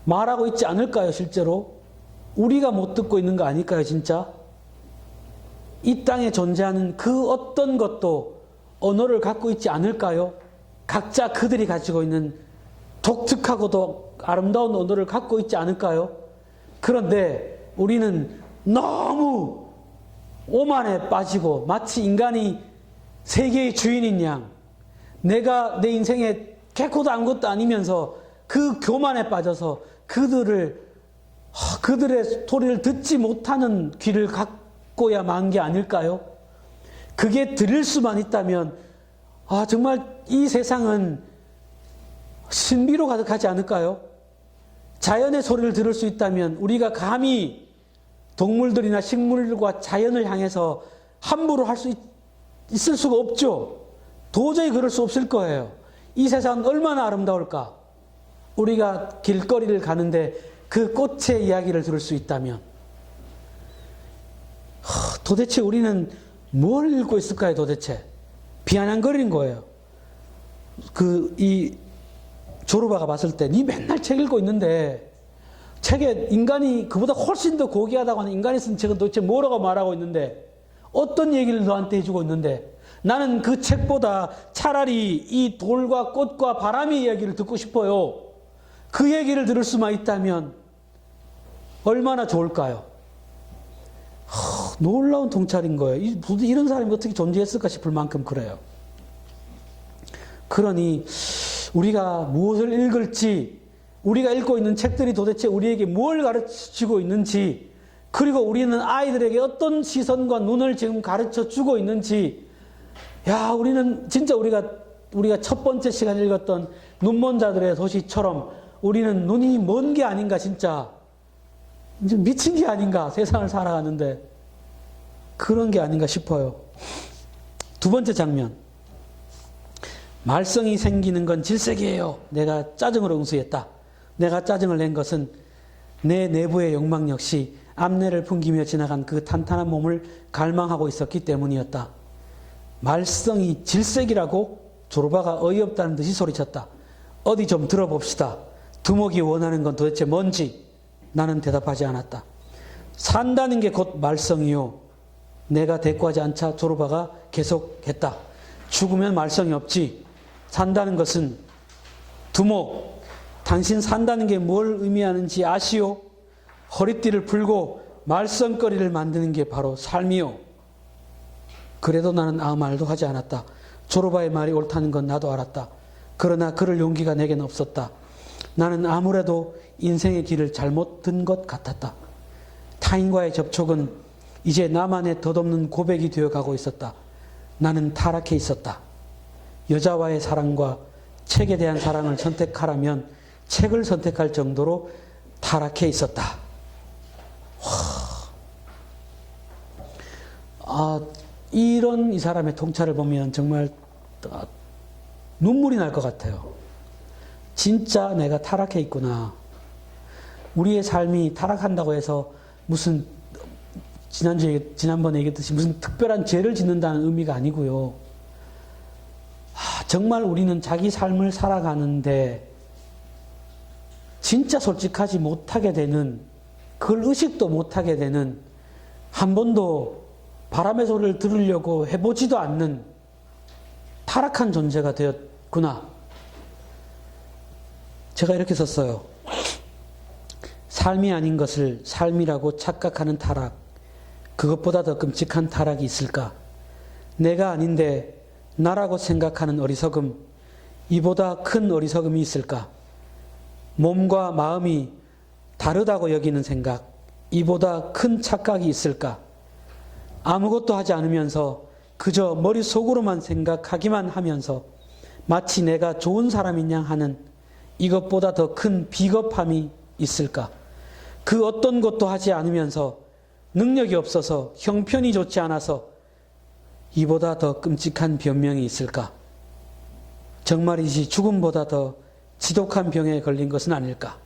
말하고 있지 않을까요, 실제로? 우리가 못 듣고 있는 거 아닐까요, 진짜? 이 땅에 존재하는 그 어떤 것도 언어를 갖고 있지 않을까요? 각자 그들이 가지고 있는 독특하고도 아름다운 언어를 갖고 있지 않을까요? 그런데 우리는 너무 오만에 빠지고 마치 인간이 세계의 주인인 양, 내가 내 인생에 개코도 아무것도 아니면서 그 교만에 빠져서 그들의 소리를 듣지 못하는 귀를 갖고야 만 게 아닐까요? 그게 들릴 수만 있다면 정말 이 세상은 신비로 가득하지 않을까요? 자연의 소리를 들을 수 있다면 우리가 감히 동물들이나 식물과 자연을 향해서 함부로 할 수 있을 수가 없죠. 도저히 그럴 수 없을 거예요. 이 세상은 얼마나 아름다울까? 우리가 길거리를 가는데 그 꽃의 이야기를 들을 수 있다면 도대체 우리는 뭘 읽고 있을까요? 도대체 비아냥거리는 거예요. 이 조르바가 봤을 때 니 맨날 책 읽고 있는데 책에 인간이 그보다 훨씬 더 고귀하다고 하는 인간이 쓴 책은 도대체 뭐라고 말하고 있는데 어떤 얘기를 너한테 해주고 있는데 나는 그 책보다 차라리 이 돌과 꽃과 바람의 이야기를 듣고 싶어요. 그 얘기를 들을 수만 있다면 얼마나 좋을까요? 놀라운 통찰인 거예요. 이런 사람이 어떻게 존재했을까 싶을 만큼 그래요. 그러니 우리가 무엇을 읽을지, 우리가 읽고 있는 책들이 도대체 우리에게 뭘 가르치고 있는지, 그리고 우리는 아이들에게 어떤 시선과 눈을 지금 가르쳐 주고 있는지, 우리는 진짜 우리가 첫 번째 시간에 읽었던 눈먼 자들의 도시처럼 우리는 눈이 먼 게 아닌가, 진짜. 미친 게 아닌가, 세상을 살아가는데. 그런 게 아닌가 싶어요. 두 번째 장면. 말썽이 생기는 건 질색이에요. 내가 짜증으로 응수했다. 내가 짜증을 낸 것은 내 내부의 욕망 역시 암내를 풍기며 지나간 그 탄탄한 몸을 갈망하고 있었기 때문이었다. 말썽이 질색이라고? 조르바가 어이없다는 듯이 소리쳤다. 어디 좀 들어봅시다. 두목이 원하는 건 도대체 뭔지? 나는 대답하지 않았다. 산다는 게 곧 말썽이요. 내가 대꾸하지 않자 조르바가 계속했다. 죽으면 말썽이 없지. 산다는 것은 두목, 당신 산다는 게 뭘 의미하는지 아시오? 허리띠를 풀고 말썽거리를 만드는 게 바로 삶이요. 그래도 나는 아무 말도 하지 않았다. 조르바의 말이 옳다는 건 나도 알았다. 그러나 그럴 용기가 내겐 없었다. 나는 아무래도 인생의 길을 잘못 든 것 같았다. 타인과의 접촉은 이제 나만의 덧없는 고백이 되어가고 있었다. 나는 타락해 있었다. 여자와의 사랑과 책에 대한 사랑을 선택하라면 책을 선택할 정도로 타락해 있었다. 이런 이 사람의 통찰을 보면 정말 눈물이 날 것 같아요. 진짜 내가 타락해 있구나. 우리의 삶이 타락한다고 해서 무슨 지난번에 얘기했듯이 무슨 특별한 죄를 짓는다는 의미가 아니고요. 정말 우리는 자기 삶을 살아가는데 진짜 솔직하지 못하게 되는, 그걸 의식도 못하게 되는, 한 번도 바람의 소리를 들으려고 해보지도 않는 타락한 존재가 되었구나. 제가 이렇게 썼어요. 삶이 아닌 것을 삶이라고 착각하는 타락, 그것보다 더 끔찍한 타락이 있을까? 내가 아닌데 나라고 생각하는 어리석음, 이보다 큰 어리석음이 있을까? 몸과 마음이 다르다고 여기는 생각, 이보다 큰 착각이 있을까? 아무것도 하지 않으면서 그저 머릿속으로만 생각하기만 하면서 마치 내가 좋은 사람인 양 하는 이것보다 더 큰 비겁함이 있을까? 그 어떤 것도 하지 않으면서 능력이 없어서 형편이 좋지 않아서 이보다 더 끔찍한 변명이 있을까? 정말이지 죽음보다 더 지독한 병에 걸린 것은 아닐까?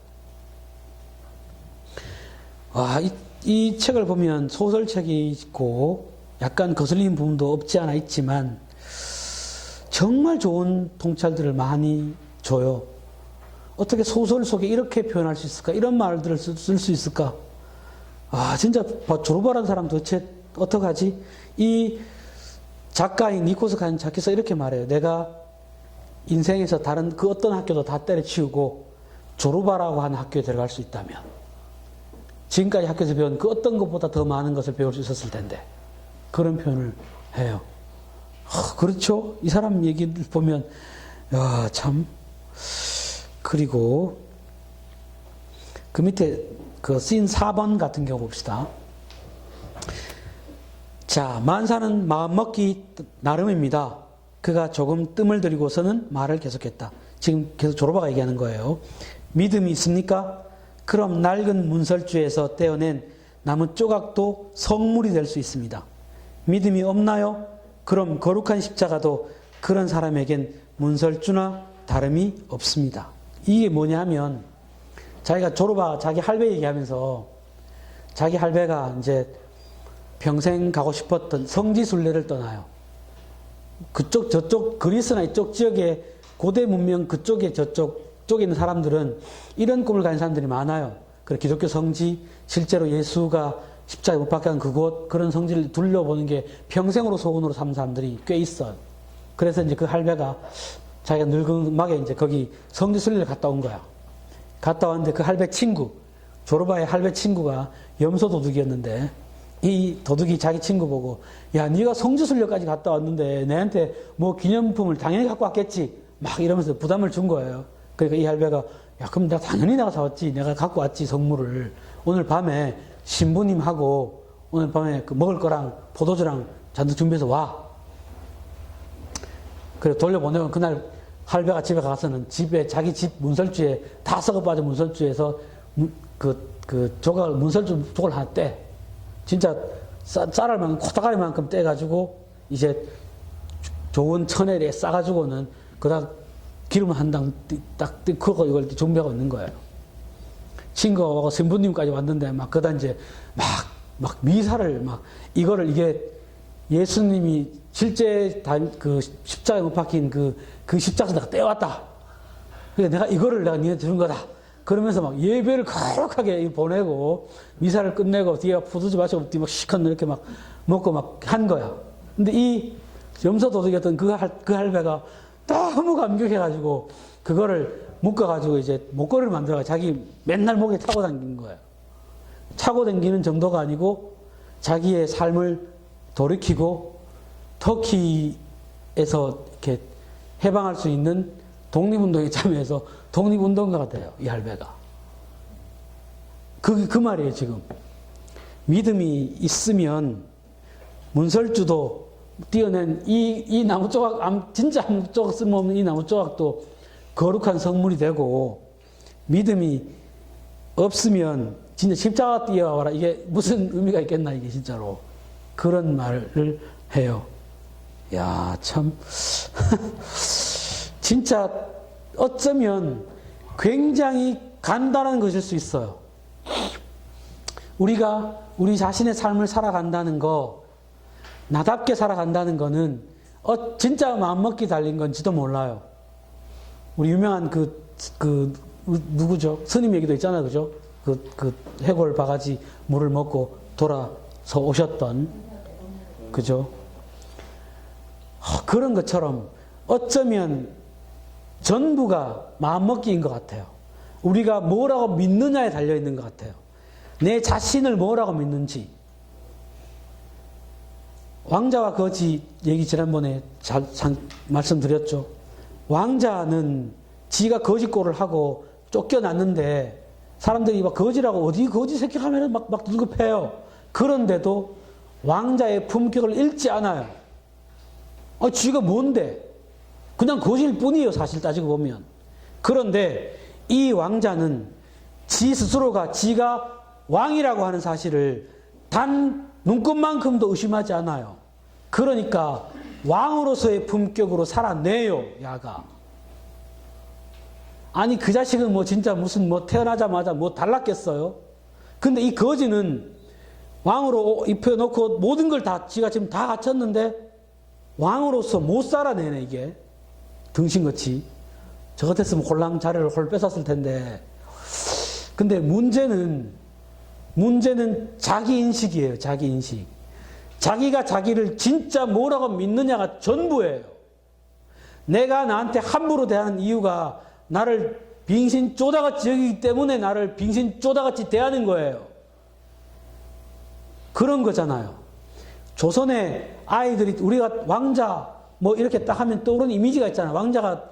이 책을 보면 소설책이 있고 약간 거슬리는 부분도 없지 않아 있지만 정말 좋은 통찰들을 많이 줘요. 어떻게 소설 속에 이렇게 표현할 수 있을까? 이런 말들을 쓸 수 있을까? 진짜 조르바라는 사람 도대체 어떡하지? 이 작가인 니코스 칸자키서 이렇게 말해요. 내가 인생에서 다른 그 어떤 학교도 다 때려치우고 조르바라고 하는 학교에 들어갈 수 있다면 지금까지 학교에서 배운 그 어떤 것보다 더 많은 것을 배울 수 있었을 텐데 그런 표현을 해요. 그렇죠? 이 사람 얘기를 보면 참. 그리고 그 밑에 그 씬 4번 같은 경우 봅시다. 자, 만사는 마음먹기 나름입니다. 그가 조금 뜸을 들이고서는 말을 계속했다. 지금 계속 조르바가 얘기하는 거예요. 믿음이 있습니까? 그럼 낡은 문설주에서 떼어낸 나무 조각도 성물이 될 수 있습니다. 믿음이 없나요? 그럼 거룩한 십자가도 그런 사람에겐 문설주나 다름이 없습니다. 이게 뭐냐면 자기가 자기 할배 얘기하면서 자기 할배가 이제 평생 가고 싶었던 성지순례를 떠나요. 그쪽 저쪽 그리스나 이쪽 지역에 고대 문명 그쪽에 쪽에 있는 사람들은 이런 꿈을 가진 사람들이 많아요. 그래 기독교 성지 실제로 예수가 십자가에 못 박혀 간 그곳 그런 성지를 둘러보는 게 평생으로 소원으로 삼는 사람들이 꽤 있어요. 그래서 이제 그 할배가 자기가 늙은막에 이제 거기 성지순례를 갔다 온 거야. 갔다 왔는데 그 할배 친구 조르바의 할배 친구가 염소 도둑이었는데 이 도둑이 자기 친구 보고 야 네가 성지순례까지 갔다 왔는데 내한테 뭐 기념품을 당연히 갖고 왔겠지 막 이러면서 부담을 준 거예요. 그러니까 이 할배가 야 그럼 당연히 내가 사왔지 내가 갖고 왔지 선물을 오늘 밤에 신부님하고 오늘 밤에 그 먹을 거랑 포도주랑 잔뜩 준비해서 와. 그래 돌려보내면 그날 할배가 집에 가서는 집에 자기 집 문설주에 다 썩어빠진 문설주에서 그 조각을 문설주 조각을 하나 떼. 진짜 쌀알만큼 코다가리만큼 떼가지고 이제 좋은 천에리에 싸가지고는 그다 기름 한 당 딱 끄고 이걸 준비하고 있는 거예요. 친구하고 신부님까지 왔는데 막 그다 이제 막 미사를 막 이거를 이게 예수님이 실제 그 십자가에 못 박힌 그 십자가에서 내가 떼왔다. 그러니까 내가 이거를 내가 니한테 주는 거다. 그러면서 막 예배를 거룩하게 보내고 미사를 끝내고 뒤에 포도주 마시고 뒤에 막 시컷 이렇게 막 먹고 막 한 거야. 근데 이 염소도둑이었던 그 할배가 너무 감격해가지고 그거를 묶어가지고 이제 목걸이를 만들어가 자기 맨날 목에 차고 다니는 거예요. 차고 다니는 정도가 아니고 자기의 삶을 돌이키고 터키에서 이렇게 해방할 수 있는 독립운동에 참여해서 독립운동가가 돼요. 이 할배가. 그 말이에요, 지금. 믿음이 있으면 문설주도 띄어낸 이 나무 조각, 진짜 아무 조각 쓸모없는 이 나무 조각도 거룩한 성물이 되고 믿음이 없으면 진짜 십자가 띄어와라. 이게 무슨 의미가 있겠나, 이게 진짜로. 그런 말을 해요. 야, 참. 진짜 어쩌면 굉장히 간단한 것일 수 있어요. 우리가 우리 자신의 삶을 살아간다는 거, 나답게 살아간다는 거는 진짜 마음먹기 달린 건지도 몰라요. 우리 유명한 누구죠? 스님 얘기도 있잖아요. 그죠? 해골 바가지 물을 먹고 돌아서 오셨던, 그죠? 그런 것처럼 어쩌면 전부가 마음먹기인 것 같아요. 우리가 뭐라고 믿느냐에 달려있는 것 같아요. 내 자신을 뭐라고 믿는지. 왕자와 거지 얘기 지난번에 말씀드렸죠. 왕자는 지가 거지꼴을 하고 쫓겨났는데 사람들이 막 거지라고 어디 거지 새끼 하면은 막 두들겨 패요. 그런데도 왕자의 품격을 잃지 않아요. 지가 뭔데? 그냥 거지일 뿐이에요, 사실 따지고 보면. 그런데 이 왕자는 지 스스로가 지가 왕이라고 하는 사실을 단 눈곱만큼도 의심하지 않아요. 그러니까 왕으로서의 품격으로 살아내요, 야가. 아니 그 자식은 뭐 진짜 무슨 뭐 태어나자마자 뭐 달랐겠어요? 근데 이 거지는 왕으로 입혀놓고 모든 걸 다 지가 지금 다 갖췄는데 왕으로서 못 살아내네, 이게. 등신같이. 저 같았으면 홀랑 자리를 홀 뺏었을 텐데. 근데 문제는 자기 인식이에요, 자기 인식. 자기가 자기를 진짜 뭐라고 믿느냐가 전부예요. 내가 나한테 함부로 대하는 이유가 나를 빙신 쪼다같이 여기기 때문에 나를 빙신 쪼다같이 대하는 거예요. 그런 거잖아요. 조선의 아이들이 우리가 왕자 뭐 이렇게 딱 하면 떠오르는 이미지가 있잖아요. 왕자가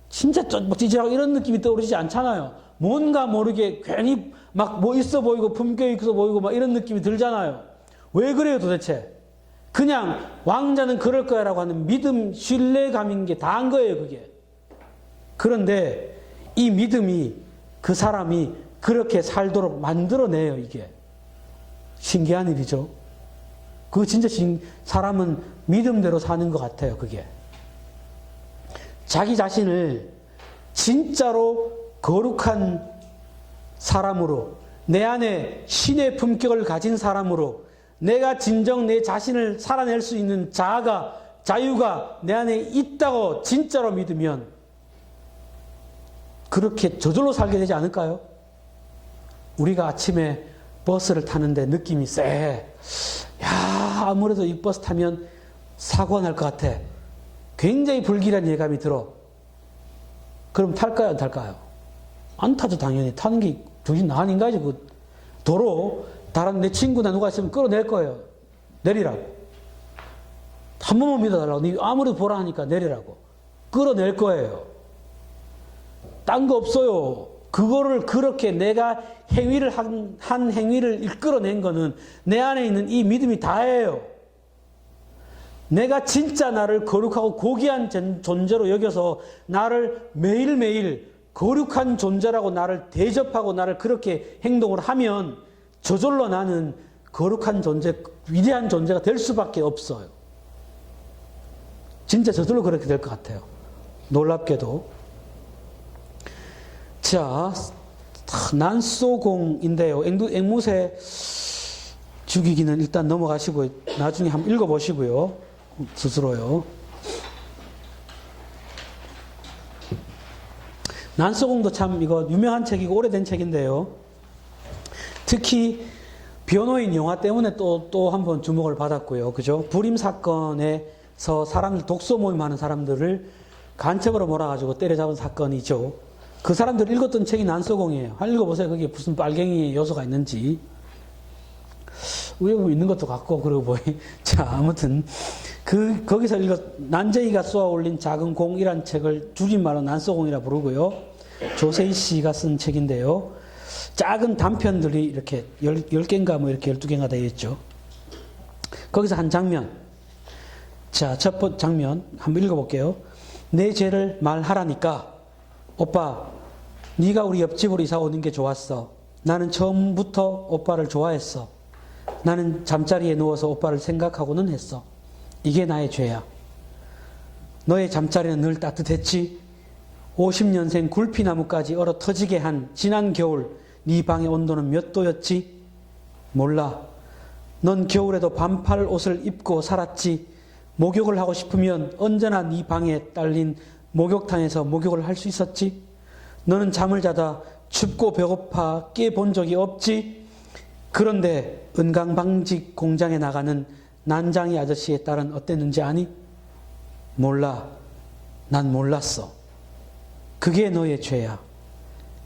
진짜 찌질하고 이런 느낌이 떠오르지 않잖아요. 뭔가 모르게 괜히 막 뭐 있어 보이고 품격 있어 보이고 막 이런 느낌이 들잖아요. 왜 그래요 도대체? 그냥 왕자는 그럴 거야 라고 하는 믿음, 신뢰감인 게 다한 거예요, 그게. 그런데 이 믿음이 그 사람이 그렇게 살도록 만들어내요, 이게. 신기한 일이죠. 그거 진짜 사람은 믿음대로 사는 것 같아요, 그게. 자기 자신을 진짜로 거룩한 사람으로, 내 안에 신의 품격을 가진 사람으로, 내가 진정 내 자신을 살아낼 수 있는 자유가 내 안에 있다고 진짜로 믿으면 그렇게 저절로 살게 되지 않을까요? 우리가 아침에 버스를 타는데 느낌이 쎄. 야, 아무래도 이 버스 타면 사고가 날 것 같아. 굉장히 불길한 예감이 들어. 그럼 탈까요, 안 탈까요? 안 타죠, 당연히. 타는 게 정신 나간 인간이지. 그 도로 다른 내 친구나 누가 있으면 끌어낼 거예요. 내리라고. 한 번만 믿어달라고. 니 아무래도 보라 하니까 내리라고. 끌어낼 거예요. 딴 거 없어요. 그거를 그렇게 내가 한 행위를 끌어낸 거는 내 안에 있는 이 믿음이 다예요. 내가 진짜 나를 거룩하고 고귀한 존재로 여겨서 나를 매일매일 거룩한 존재라고 나를 대접하고 나를 그렇게 행동을 하면 저절로 나는 거룩한 존재, 위대한 존재가 될 수밖에 없어요. 진짜 저절로 그렇게 될 것 같아요. 놀랍게도. 자, 난소공인데요. 앵무새 죽이기는 일단 넘어가시고 나중에 한번 읽어보시고요. 스스로요. 난소공도 참 이거 유명한 책이고 오래된 책인데요. 특히 변호인 영화 때문에 또 한 번 주목을 받았고요. 그죠? 불임 사건에서 사람들 독소 모임하는 사람들을 간첩으로 몰아가지고 때려잡은 사건이죠. 그 사람들 읽었던 책이 난소공이에요. 읽어보세요. 거기에 무슨 빨갱이 요소가 있는지. 의외로 있는 것도 같고, 그러고 보니. 자, 아무튼, 거기서 난제이가 쏘아 올린 작은 공이란 책을 줄임말로 난소공이라 부르고요. 조세희 씨가 쓴 책인데요. 작은 단편들이 이렇게 10개인가 뭐 이렇게 12개인가 되어 있죠. 거기서 한 장면. 자, 첫 번째 장면 한번 읽어볼게요. 내 죄를 말하라니까. 오빠, 네가 우리 옆집으로 이사 오는 게 좋았어. 나는 처음부터 오빠를 좋아했어. 나는 잠자리에 누워서 오빠를 생각하고는 했어. 이게 나의 죄야. 너의 잠자리는 늘 따뜻했지? 50년생 굴피나무까지 얼어 터지게 한 지난 겨울 네 방의 온도는 몇 도였지? 몰라. 넌 겨울에도 반팔 옷을 입고 살았지? 목욕을 하고 싶으면 언제나 네 방에 딸린 목욕탕에서 목욕을 할 수 있었지? 너는 잠을 자다 춥고 배고파 깨본 적이 없지? 그런데 은강방직 공장에 나가는 난장이 아저씨의 딸은 어땠는지 아니? 몰라. 난 몰랐어. 그게 너의 죄야.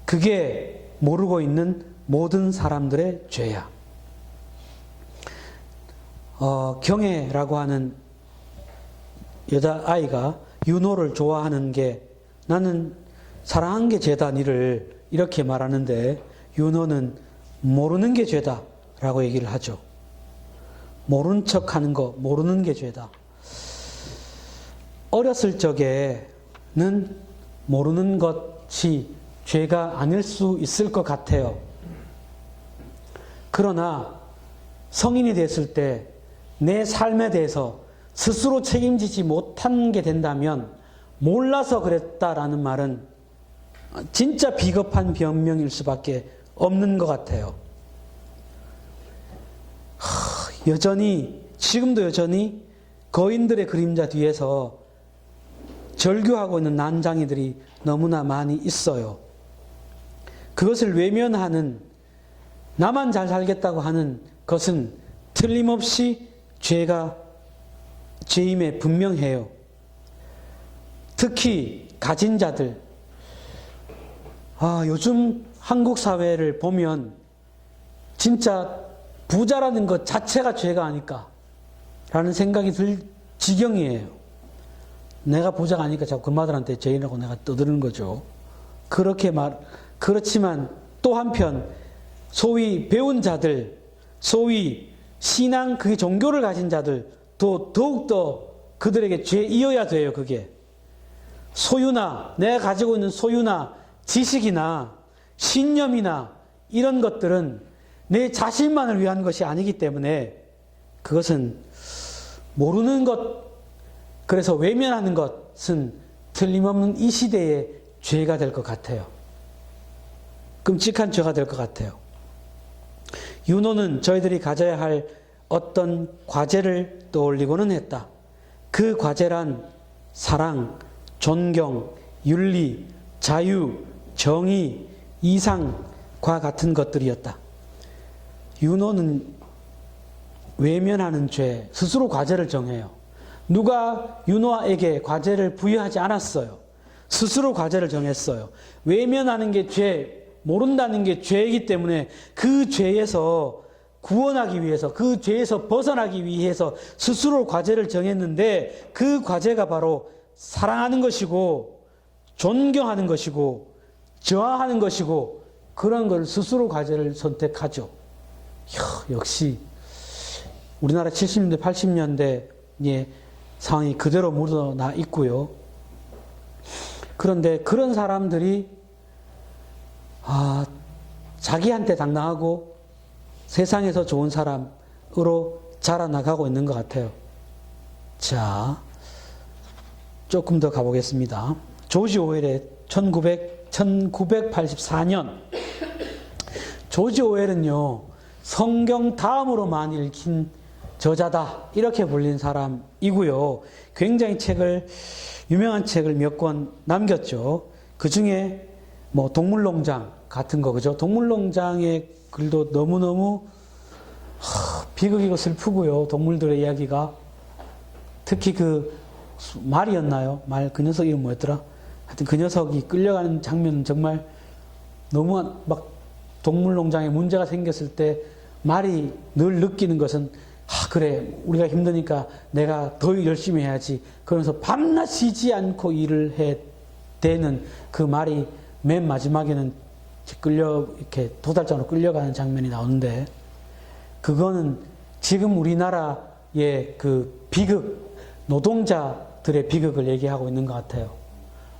그게 모르고 있는 모든 사람들의 죄야. 경애라고 하는 여자아이가 윤호를 좋아하는 게 나는 사랑한 게 죄다 니를 이렇게 말하는데 윤호는 모르는 게 죄다 라고 얘기를 하죠. 모른 척하는 거, 모르는 게 죄다. 어렸을 적에는 모르는 것이 죄가 아닐 수 있을 것 같아요. 그러나 성인이 됐을 때 내 삶에 대해서 스스로 책임지지 못한 게 된다면 몰라서 그랬다라는 말은 진짜 비겁한 변명일 수밖에 없는 것 같아요. 지금도 여전히 거인들의 그림자 뒤에서 절규하고 있는 난장이들이 너무나 많이 있어요. 그것을 외면하는, 나만 잘 살겠다고 하는 것은 틀림없이 죄임에 분명해요. 특히 가진 자들. 요즘 한국 사회를 보면 진짜 부자라는 것 자체가 죄가 아닐까라는 생각이 들 지경이에요. 내가 부자가 아니까 자꾸 금마들한테 죄인이라고 내가 떠드는 거죠. 그렇지만 또 한편 소위 배운 자들, 소위 신앙, 그게 종교를 가진 자들, 더욱더 그들에게 죄이어야 돼요, 그게. 내가 가지고 있는 소유나 지식이나 신념이나 이런 것들은 내 자신만을 위한 것이 아니기 때문에 그것은 모르는 것, 그래서 외면하는 것은 틀림없는 이 시대의 죄가 될 것 같아요. 끔찍한 죄가 될 것 같아요. 윤호는 저희들이 가져야 할 어떤 과제를 떠올리고는 했다. 그 과제란 사랑, 존경, 윤리, 자유, 정의, 이상과 같은 것들이었다. 윤호는 외면하는 죄, 스스로 과제를 정해요. 누가 윤호에게 과제를 부여하지 않았어요. 스스로 과제를 정했어요. 외면하는 게 죄, 모른다는 게 죄이기 때문에 그 죄에서 구원하기 위해서, 그 죄에서 벗어나기 위해서 스스로 과제를 정했는데 그 과제가 바로 사랑하는 것이고 존경하는 것이고 저하하는 것이고 그런 걸 스스로 과제를 선택하죠. 역시 우리나라 70년대, 80년대의 상황이 그대로 묻어나 있고요. 그런데 그런 사람들이 자기한테 당당하고 세상에서 좋은 사람으로 자라나가고 있는 것 같아요. 자, 조금 더 가보겠습니다. 조지 오웰의 1984년. 조지 오웰은요, 성경 다음으로만 읽힌 저자다. 이렇게 불린 사람이고요. 굉장히 유명한 책을 몇 권 남겼죠. 그 중에 뭐 동물농장 같은 거, 그죠? 동물농장의 글도 너무너무 비극이고 슬프고요. 동물들의 이야기가. 특히 그 말이었나요? 그 녀석 이름 뭐였더라? 하여튼 그 녀석이 끌려가는 장면은 정말 너무 막 동물농장에 문제가 생겼을 때 말이 늘 느끼는 것은 그래 우리가 힘드니까 내가 더 열심히 해야지. 그러면서 밤낮 쉬지 않고 일을 대는 그 말이 맨 마지막에는 이렇게 도달장으로 끌려가는 장면이 나오는데 그거는 지금 우리나라의 그 비극, 노동자들의 비극을 얘기하고 있는 것 같아요.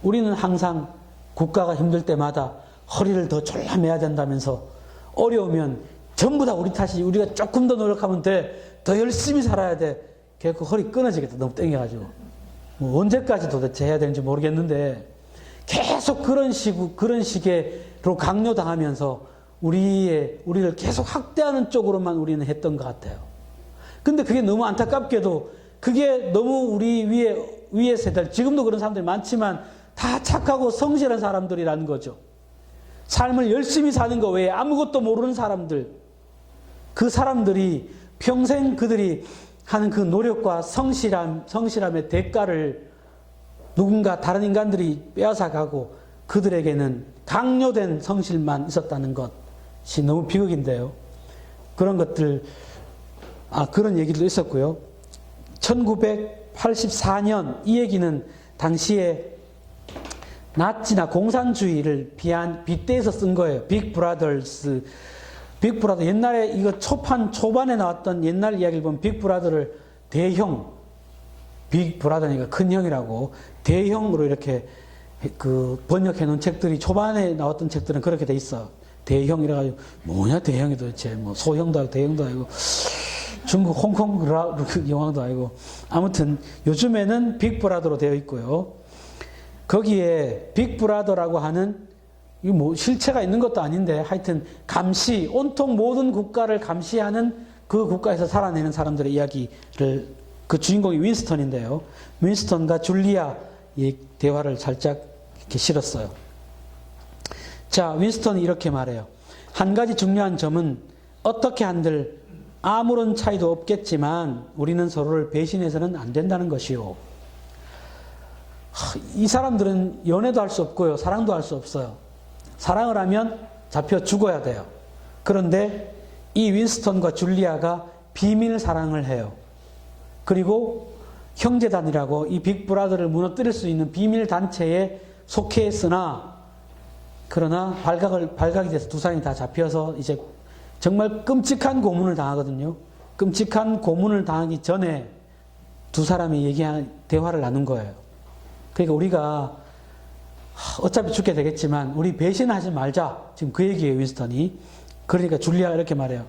우리는 항상 국가가 힘들 때마다 허리를 더 졸라매야 된다면서 어려우면 전부 다 우리 탓이 우리가 조금 더 노력하면 돼. 더 열심히 살아야 돼. 결국 허리 끊어지겠다. 너무 땡겨가지고. 뭐 언제까지 도대체 해야 되는지 모르겠는데 계속 그런 식으로 강요당하면서 우리를 계속 학대하는 쪽으로만 우리는 했던 것 같아요. 근데 그게 너무 안타깝게도 그게 너무 우리 위에 세대, 지금도 그런 사람들이 많지만 다 착하고 성실한 사람들이라는 거죠. 삶을 열심히 사는 거 외에 아무것도 모르는 사람들, 그 사람들이 평생 그들이 하는 그 노력과 성실함의 대가를 누군가 다른 인간들이 빼앗아가고 그들에게는 강요된 성실만 있었다는 것이 너무 비극인데요. 그런 것들, 그런 얘기도 있었고요. 1984년 이 얘기는 당시에 나치나 공산주의를 빗대서 쓴 거예요. 빅브라더 옛날에 이거 초반에 나왔던 옛날 이야기를 보면 빅브라더를 빅브라더니까 큰 형이라고 대형으로 이렇게 그 번역해 놓은 책들이 초반에 나왔던 책들은 그렇게 돼 있어. 대형 이래가지고 뭐냐 대형이 도대체 뭐 소형도 아니고 대형도 아니고 중국 홍콩 영화도 아니고 아무튼 요즘에는 빅브라더로 되어 있고요. 거기에 빅브라더라고 하는 뭐 실체가 있는 것도 아닌데 하여튼 온통 모든 국가를 감시하는 그 국가에서 살아내는 사람들의 이야기를 그 주인공이 윈스턴인데요. 윈스턴과 줄리아의 대화를 살짝 이렇게 실었어요. 자, 윈스턴이 이렇게 말해요. 한 가지 중요한 점은 어떻게 한들 아무런 차이도 없겠지만 우리는 서로를 배신해서는 안 된다는 것이요. 이 사람들은 연애도 할 수 없고요. 사랑도 할 수 없어요. 사랑을 하면 잡혀 죽어야 돼요. 그런데 이 윈스턴과 줄리아가 비밀 사랑을 해요. 그리고 형제단이라고 이 빅브라더를 무너뜨릴 수 있는 비밀 단체에 속해 있으나 그러나 발각이 돼서 두 사람이 다 잡혀서 이제 정말 끔찍한 고문을 당하거든요. 끔찍한 고문을 당하기 전에 두 사람이 대화를 나눈 거예요. 그러니까 우리가 어차피 죽게 되겠지만 우리 배신하지 말자. 지금 그 얘기예요, 윈스턴이. 그러니까 줄리아가 이렇게 말해요.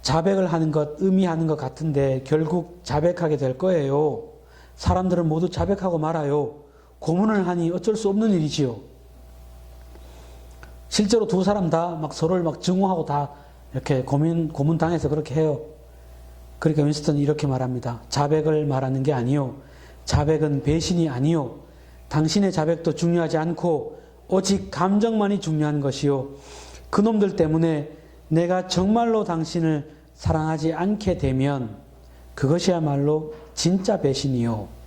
자백을 하는 것, 의미하는 것 같은데 결국 자백하게 될 거예요. 사람들은 모두 자백하고 말아요. 고문을 하니 어쩔 수 없는 일이지요. 실제로 두 사람 다 막 서로를 막 증오하고 다 이렇게 고문당해서 그렇게 해요. 그러니까 윈스턴이 이렇게 말합니다. 자백을 말하는 게 아니요. 자백은 배신이 아니요. 당신의 자백도 중요하지 않고 오직 감정만이 중요한 것이요. 그놈들 때문에 내가 정말로 당신을 사랑하지 않게 되면 그것이야말로 진짜 배신이요.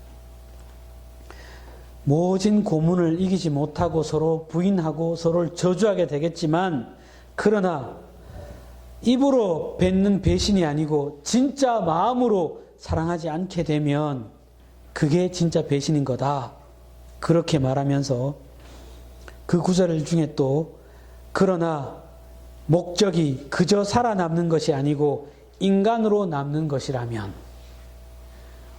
모진 고문을 이기지 못하고 서로 부인하고 서로를 저주하게 되겠지만 그러나 입으로 뱉는 배신이 아니고 진짜 마음으로 사랑하지 않게 되면 그게 진짜 배신인 거다. 그렇게 말하면서 그 구절 중에 또 그러나 목적이 그저 살아남는 것이 아니고 인간으로 남는 것이라면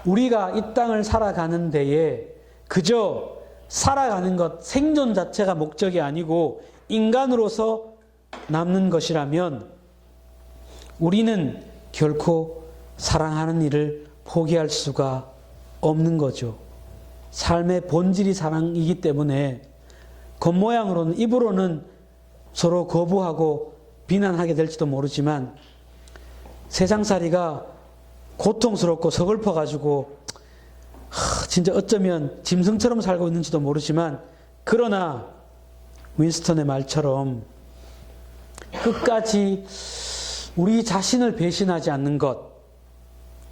우리가 이 땅을 살아가는 데에 그저 살아가는 것, 생존 자체가 목적이 아니고 인간으로서 남는 것이라면 우리는 결코 사랑하는 일을 포기할 수가 없는 거죠. 삶의 본질이 사랑이기 때문에 겉모양으로는, 입으로는 서로 거부하고 비난하게 될지도 모르지만 세상살이가 고통스럽고 서글퍼가지고 진짜 어쩌면 짐승처럼 살고 있는지도 모르지만 그러나 윈스턴의 말처럼 끝까지 우리 자신을 배신하지 않는 것,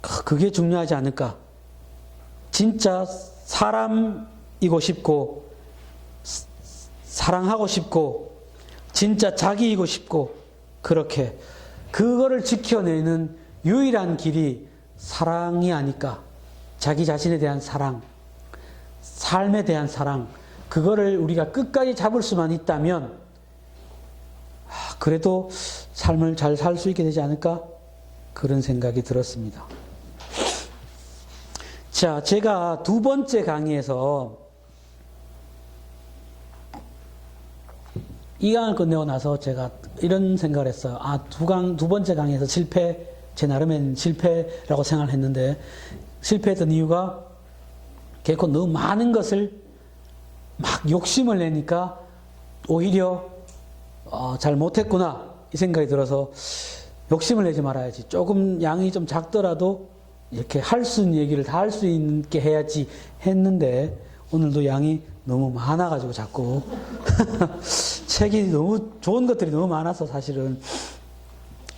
그게 중요하지 않을까. 진짜 사람이고 싶고 사랑하고 싶고 진짜 자기이고 싶고 그렇게 그거를 지켜내는 유일한 길이 사랑이 아닐까. 자기 자신에 대한 사랑, 삶에 대한 사랑, 그거를 우리가 끝까지 잡을 수만 있다면 그래도 삶을 잘 살 수 있게 되지 않을까? 그런 생각이 들었습니다. 자, 제가 두 번째 강의에서 이 강을 끝내고 나서 제가 이런 생각을 했어요. 두 번째 강의에서 제 나름엔 실패라고 생각을 했는데, 실패했던 이유가 결코 너무 많은 것을 막 욕심을 내니까 오히려 잘 못했구나 이 생각이 들어서 욕심을 내지 말아야지. 조금 양이 좀 작더라도 이렇게 할 수 있는 얘기를 다 할 수 있게 해야지 했는데 오늘도 양이 너무 많아가지고 자꾸 책이 너무 좋은 것들이 너무 많아서 사실은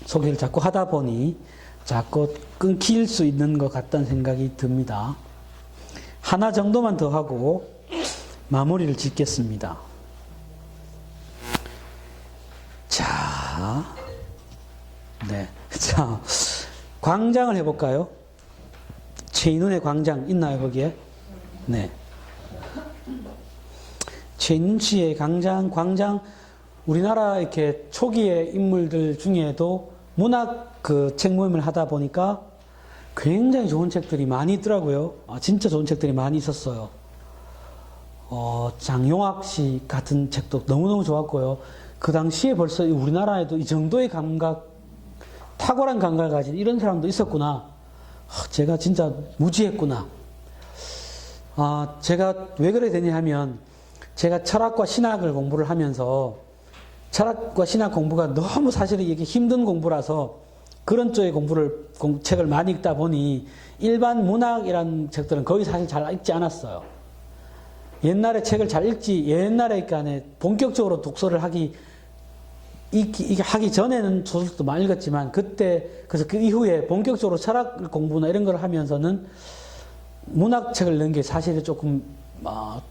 소개를 자꾸 하다 보니 자꾸 끊길 수 있는 것 같다는 생각이 듭니다. 하나 정도만 더 하고 마무리를 짓겠습니다. 자, 광장을 해볼까요? 최인훈의 광장 있나요, 거기에? 네. 최인훈 씨의 광장, 우리나라 이렇게 초기의 인물들 중에도 문학 책 모임을 하다 보니까 굉장히 좋은 책들이 많이 있더라고요. 진짜 좋은 책들이 많이 있었어요. 장용학 씨 같은 책도 너무너무 좋았고요. 그 당시에 벌써 우리나라에도 이 정도의 탁월한 감각을 가진 이런 사람도 있었구나. 제가 진짜 무지했구나. 제가 왜 그래 되냐 하면 제가 철학과 신학을 공부를 하면서 철학과 신학 공부가 너무 사실은 이게 힘든 공부라서 그런 쪽의 책을 많이 읽다 보니 일반 문학이라는 책들은 거의 사실 잘 읽지 않았어요. 옛날에 책을 잘 옛날에 본격적으로 독서를 하기 전에는 소설도 많이 읽었지만 그래서 그 이후에 본격적으로 철학 공부나 이런 걸 하면서는 문학책을 읽는 게 사실은 조금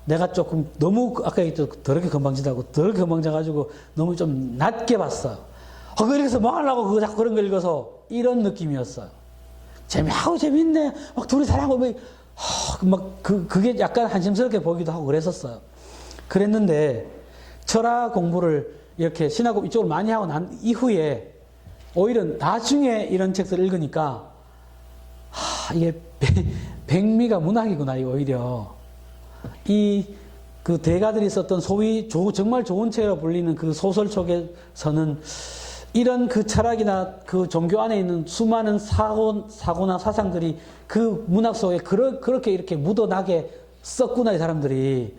내가 조금 너무 아까 얘기했죠. 더럽게 건방지다고 너무 좀 낮게 봤어요. 그래서 뭐 하려고 그거 자꾸 그런 거 읽어서 이런 느낌이었어요. 재밌네. 막 둘이 사랑하고 그게 약간 한심스럽게 보기도 하고 그랬었어요. 그랬는데 철학 공부를 이렇게 신학 이쪽을 많이 하고 난 이후에 오히려 나중에 이런 책들을 읽으니까 이게 백미가 문학이구나. 이 오히려 그 대가들이 썼던 소위 정말 좋은 책으로 불리는 그 소설 속에서는 이런 그 철학이나 그 종교 안에 있는 수많은 사고나 사상들이 그 문학 속에 그렇게 이렇게 묻어나게 썼구나, 이 사람들이.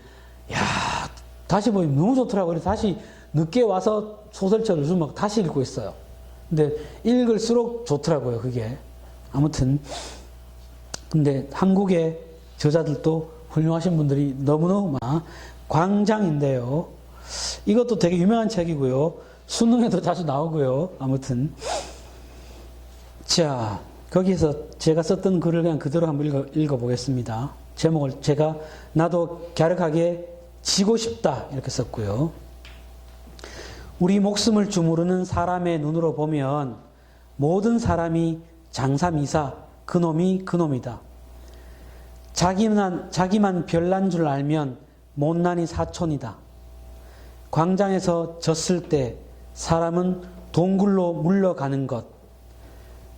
다시 보면 너무 좋더라고요. 그래서 다시 늦게 와서 소설책을 요즘 막 다시 읽고 있어요. 근데 읽을수록 좋더라고요, 그게. 아무튼. 근데 한국의 저자들도 훌륭하신 분들이 너무너무 광장인데요. 이것도 되게 유명한 책이고요. 수능에도 자주 나오고요. 아무튼. 자, 거기에서 제가 썼던 글을 그냥 그대로 한번 읽어보겠습니다. 제목을 제가 나도 갸륵하게 지고 싶다 이렇게 썼고요. 우리 목숨을 주무르는 사람의 눈으로 보면 모든 사람이 장사미사 그놈이 그놈이다. 자기만 별난 줄 알면 못난이 사촌이다. 광장에서 졌을 때 사람은 동굴로 물러가는 것.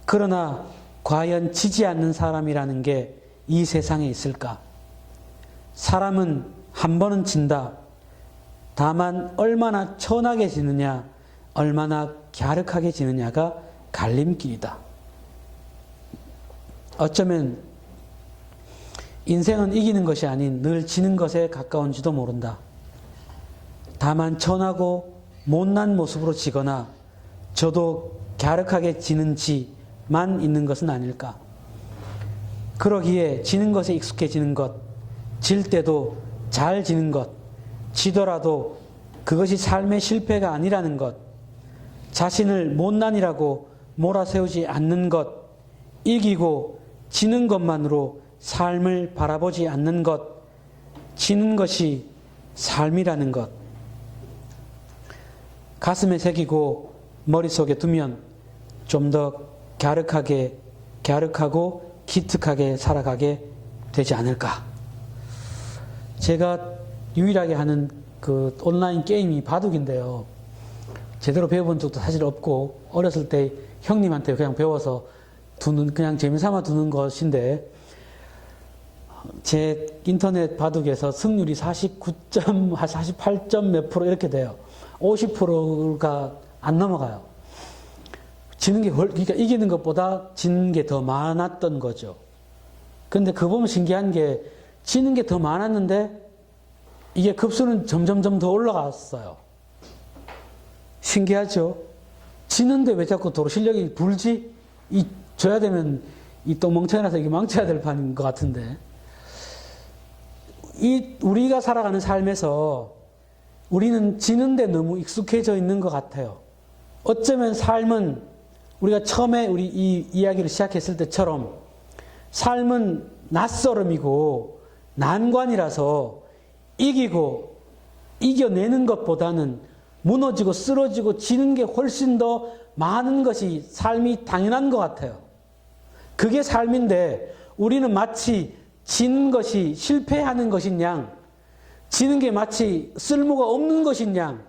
그러나 과연 지지 않는 사람이라는 게 이 세상에 있을까? 사람은 한 번은 진다. 다만 얼마나 천하게 지느냐, 얼마나 갸륵하게 지느냐가 갈림길이다. 어쩌면 인생은 이기는 것이 아닌 늘 지는 것에 가까운지도 모른다. 다만 천하고 못난 모습으로 지거나 저도 갸륵하게 지는지만 있는 것은 아닐까. 그러기에 지는 것에 익숙해지는 것, 질 때도 잘 지는 것, 지더라도 그것이 삶의 실패가 아니라는 것, 자신을 못난이라고 몰아세우지 않는 것, 이기고 지는 것만으로 삶을 바라보지 않는 것, 지는 것이 삶이라는 것. 가슴에 새기고 머릿속에 두면 좀 더 갸륵하고 기특하게 살아가게 되지 않을까. 제가 유일하게 하는 그 온라인 게임이 바둑인데요. 제대로 배워본 적도 사실 없고 어렸을 때 형님한테 그냥 배워서 그냥 재미삼아 두는 것인데 제 인터넷 바둑에서 승률이 48점 몇 프로 이렇게 돼요. 50%가 안 넘어가요. 그러니까 이기는 것보다 지는 게 더 많았던 거죠. 근데 그거 보면 신기한 게 지는 게 더 많았는데 이게 급수는 점점점 더 올라갔어요. 신기하죠? 지는데 왜 자꾸 도로 실력이 불지? 져야 되면 이 또 멍청이라서 이게 망쳐야 될 판인 것 같은데. 우리가 살아가는 삶에서 우리는 지는데 너무 익숙해져 있는 것 같아요. 어쩌면 삶은 우리가 처음에 우리 이 이야기를 시작했을 때처럼 삶은 낯설음이고 난관이라서 이겨내는 것보다는 무너지고 쓰러지고 지는 게 훨씬 더 많은 것이 삶이 당연한 것 같아요. 그게 삶인데 우리는 마치 지는 것이 실패하는 것인 양, 지는 게 마치 쓸모가 없는 것인 양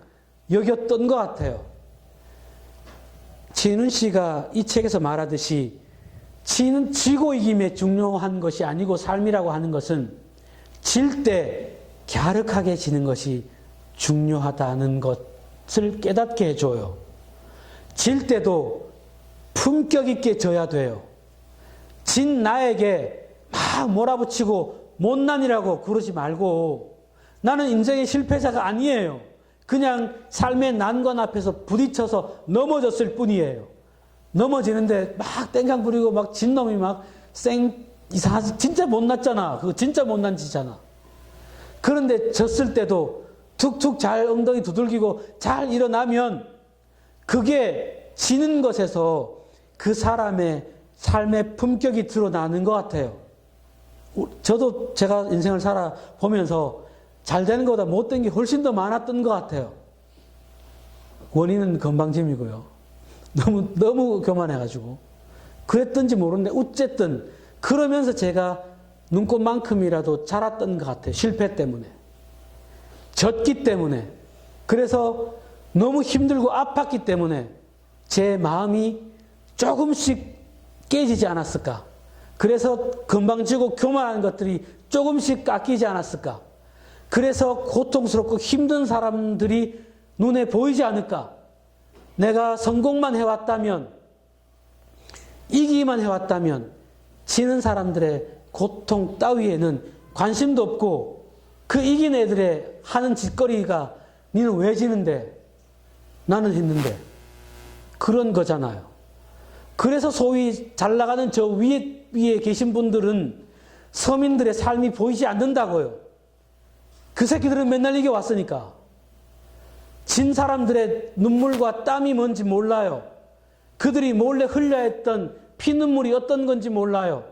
여겼던 것 같아요. 진은 씨가 이 책에서 말하듯이 지고 이김에 중요한 것이 아니고 삶이라고 하는 것은 질 때 갸륵하게 지는 것이 중요하다는 것을 깨닫게 해줘요. 질 때도 품격 있게 져야 돼요. 진 나에게 막 몰아붙이고 못난이라고 그러지 말고 나는 인생의 실패자가 아니에요. 그냥 삶의 난관 앞에서 부딪혀서 넘어졌을 뿐이에요. 넘어지는데 막 땡강 부리고 막 진 놈이 막 이상하지. 진짜 못났잖아. 그거 진짜 못난 짓이잖아. 그런데 졌을 때도 툭툭 잘 엉덩이 두들기고 잘 일어나면 그게 지는 것에서 그 사람의 삶의 품격이 드러나는 것 같아요. 저도 제가 인생을 살아보면서 잘 되는 것보다 못된 게 훨씬 더 많았던 것 같아요. 원인은 건방짐이고요. 너무 교만해가지고. 그랬던지 모르는데 어쨌든 그러면서 제가 눈꽃만큼이라도 자랐던 것 같아요. 실패 때문에. 졌기 때문에. 그래서 너무 힘들고 아팠기 때문에 제 마음이 조금씩 깨지지 않았을까. 그래서 건방지고 교만한 것들이 조금씩 깎이지 않았을까. 그래서 고통스럽고 힘든 사람들이 눈에 보이지 않을까. 내가 성공만 해왔다면, 이기기만 해왔다면 지는 사람들의 고통 따위에는 관심도 없고 그 이긴 애들의 하는 짓거리가 니는 왜 지는데? 나는 했는데. 그런 거잖아요. 그래서 소위 잘 나가는 저 위에 계신 분들은 서민들의 삶이 보이지 않는다고요. 그 새끼들은 맨날 이겨왔으니까. 진 사람들의 눈물과 땀이 뭔지 몰라요. 그들이 몰래 흘려야 했던 피눈물이 어떤 건지 몰라요.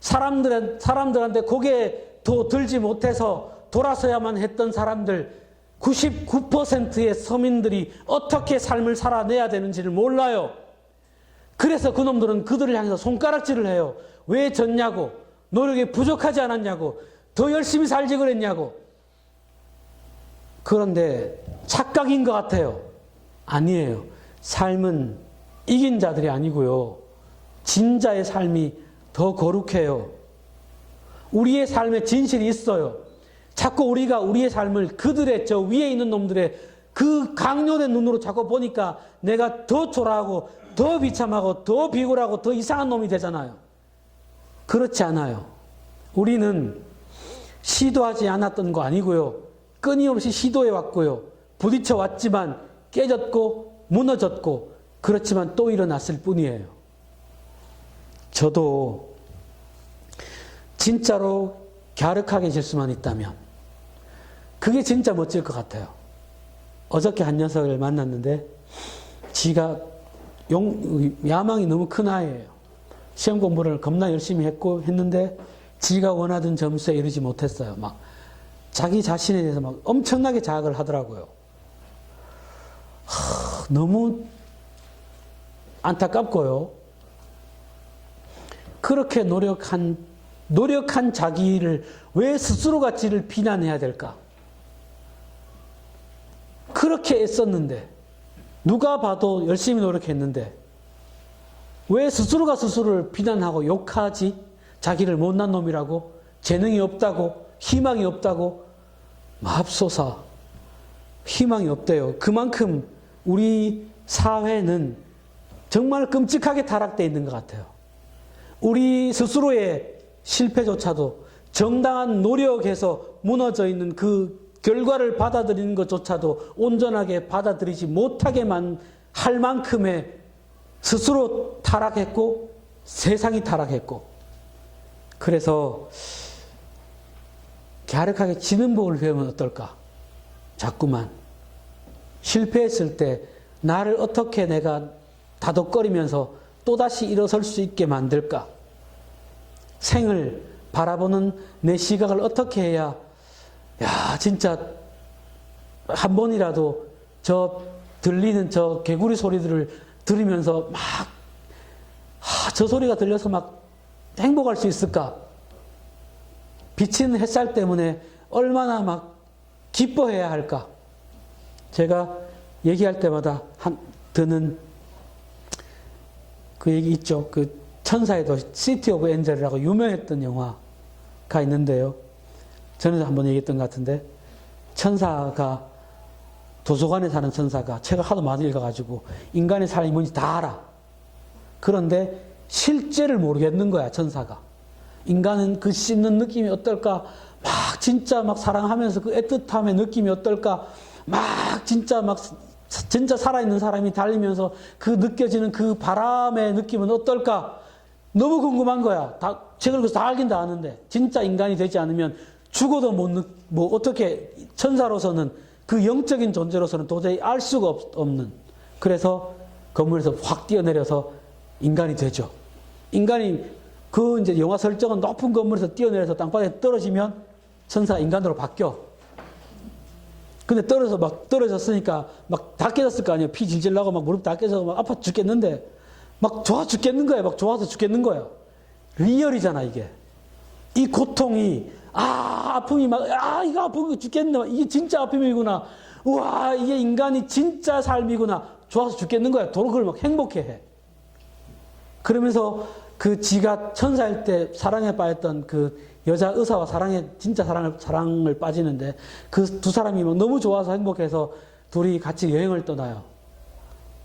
사람들한테 고개 더 들지 못해서 돌아서야만 했던 사람들 99%의 서민들이 어떻게 삶을 살아내야 되는지를 몰라요. 그래서 그놈들은 그들을 향해서 손가락질을 해요. 왜 졌냐고, 노력이 부족하지 않았냐고, 더 열심히 살지 그랬냐고. 그런데 착각인 것 같아요. 아니에요. 삶은 이긴 자들이 아니고요. 진 자의 삶이 더 거룩해요. 우리의 삶에 진실이 있어요. 자꾸 우리가 우리의 삶을 그들의 저 위에 있는 놈들의 그 강요된 눈으로 자꾸 보니까 내가 더 초라하고 더 비참하고 더 비굴하고 더 이상한 놈이 되잖아요. 그렇지 않아요. 우리는 시도하지 않았던 거 아니고요. 끊임없이 시도해 왔고요. 부딪혀 왔지만 깨졌고 무너졌고 그렇지만 또 일어났을 뿐이에요. 저도 진짜로 갸륵하게 질 수만 있다면 그게 진짜 멋질 것 같아요. 어저께 한 녀석을 만났는데 지가 야망이 너무 큰 아이예요. 시험 공부를 겁나 열심히 했는데 지가 원하던 점수에 이르지 못했어요. 막 자기 자신에 대해서 막 엄청나게 자학을 하더라고요. 너무 안타깝고요. 그렇게 노력한 자기를 왜 스스로가 지를 비난해야 될까? 그렇게 애썼는데 누가 봐도 열심히 노력했는데 왜 스스로가 스스로를 비난하고 욕하지? 자기를 못난 놈이라고, 재능이 없다고, 희망이 없다고. 맙소사, 희망이 없대요. 그만큼 우리 사회는 정말 끔찍하게 타락되어 있는 것 같아요. 우리 스스로의 실패조차도 정당한 노력에서 무너져 있는 그 결과를 받아들이는 것조차도 온전하게 받아들이지 못하게만 할 만큼의 스스로 타락했고 세상이 타락했고 그래서 갸륵하게 지는 법을 배우면 어떨까? 자꾸만 실패했을 때 나를 어떻게 내가 다독거리면서 또다시 일어설 수 있게 만들까? 생을 바라보는 내 시각을 어떻게 해야 진짜 한 번이라도 들리는 저 개구리 소리들을 들으면서 저 소리가 들려서 막 행복할 수 있을까? 비치는 햇살 때문에 얼마나 막 기뻐해야 할까? 제가 얘기할 때마다 드는 그 얘기 있죠. 그 천사의 도시, 시티 오브 엔젤이라고 유명했던 영화가 있는데요. 전에도 한번 얘기했던 것 같은데, 천사가, 도서관에 사는 천사가 책을 하도 많이 읽어가지고 인간의 삶이 뭔지 다 알아. 그런데 실제를 모르겠는 거야, 천사가. 인간은 그 씹는 느낌이 어떨까? 진짜 사랑하면서 그 애틋함의 느낌이 어떨까? 진짜 살아있는 사람이 달리면서 그 느껴지는 그 바람의 느낌은 어떨까? 너무 궁금한 거야. 책을 그래서 다 알긴 다 아는데. 진짜 인간이 되지 않으면 죽어도 어떻게, 천사로서는 그 영적인 존재로서는 도저히 알 수가 없는. 그래서 건물에서 확 뛰어내려서 인간이 되죠. 인간이 이제 영화 설정은 높은 건물에서 뛰어내려서 땅바닥에 떨어지면 천사가 인간으로 바뀌어. 근데 떨어졌으니까 다 깨졌을 거 아니에요. 피 질질 나고 무릎 다 깨져서 아파 죽겠는데 좋아 죽겠는 거야. 좋아서 죽겠는 거야. 리얼이잖아, 이게. 이 고통이, 아픔이 이거 아프고 죽겠네. 이게 진짜 아픔이구나. 우와, 이게 인간이 진짜 삶이구나. 좋아서 죽겠는 거야. 도로 그걸 행복해 해. 그러면서 지가 천사일 때 사랑에 빠졌던 그 여자 의사와 진짜 사랑을 빠지는데 그 두 사람이 너무 좋아서 행복해서 둘이 같이 여행을 떠나요.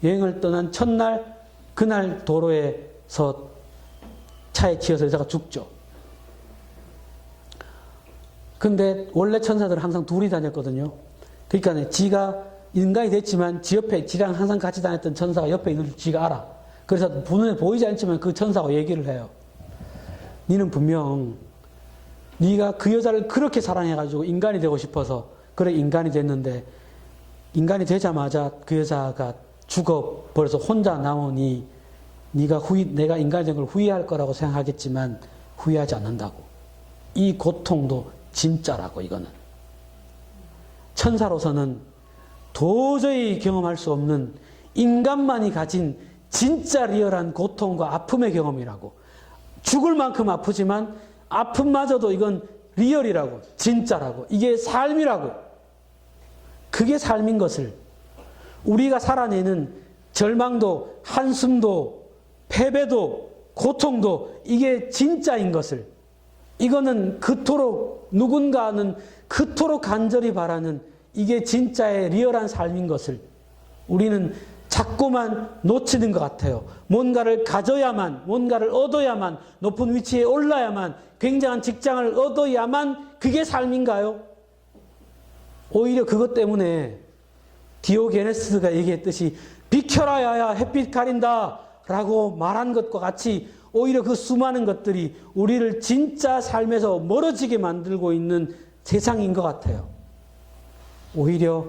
여행을 떠난 첫날, 그날 도로에서 차에 치여서 여자가 죽죠. 근데 원래 천사들은 항상 둘이 다녔거든요. 그러니까 지가 인간이 됐지만 지 옆에 지랑 항상 같이 다녔던 천사가 옆에 있는 줄 지가 알아. 그래서 눈에 보이지 않지만 그 천사하고 얘기를 해요. 니는 분명 네가 그 여자를 그렇게 사랑해가지고 인간이 되고 싶어서 그래 인간이 됐는데 인간이 되자마자 그 여자가 죽어버려서 혼자 남으니 내가 인간이 된 걸 후회할 거라고 생각하겠지만 후회하지 않는다고. 이 고통도 진짜라고. 이거는 천사로서는 도저히 경험할 수 없는 인간만이 가진 진짜 리얼한 고통과 아픔의 경험이라고. 죽을 만큼 아프지만 아픔마저도 이건 리얼이라고, 진짜라고, 이게 삶이라고. 그게 삶인 것을 우리가 살아내는 절망도 한숨도 패배도 고통도 이게 진짜인 것을, 이거는 그토록 누군가는 그토록 간절히 바라는 이게 진짜의 리얼한 삶인 것을 우리는 자꾸만 놓치는 것 같아요. 뭔가를 가져야만, 뭔가를 얻어야만, 높은 위치에 올라야만, 굉장한 직장을 얻어야만 그게 삶인가요? 오히려 그것 때문에 디오게네스가 얘기했듯이 비켜라 야야 햇빛 가린다 라고 말한 것과 같이 오히려 그 수많은 것들이 우리를 진짜 삶에서 멀어지게 만들고 있는 세상인 것 같아요. 오히려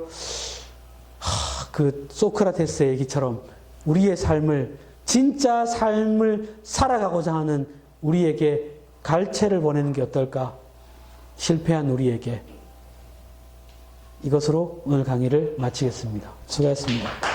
그 소크라테스의 얘기처럼 우리의 삶을, 진짜 삶을 살아가고자 하는 우리에게 갈채를 보내는 게 어떨까? 실패한 우리에게. 이것으로 오늘 강의를 마치겠습니다. 수고하셨습니다.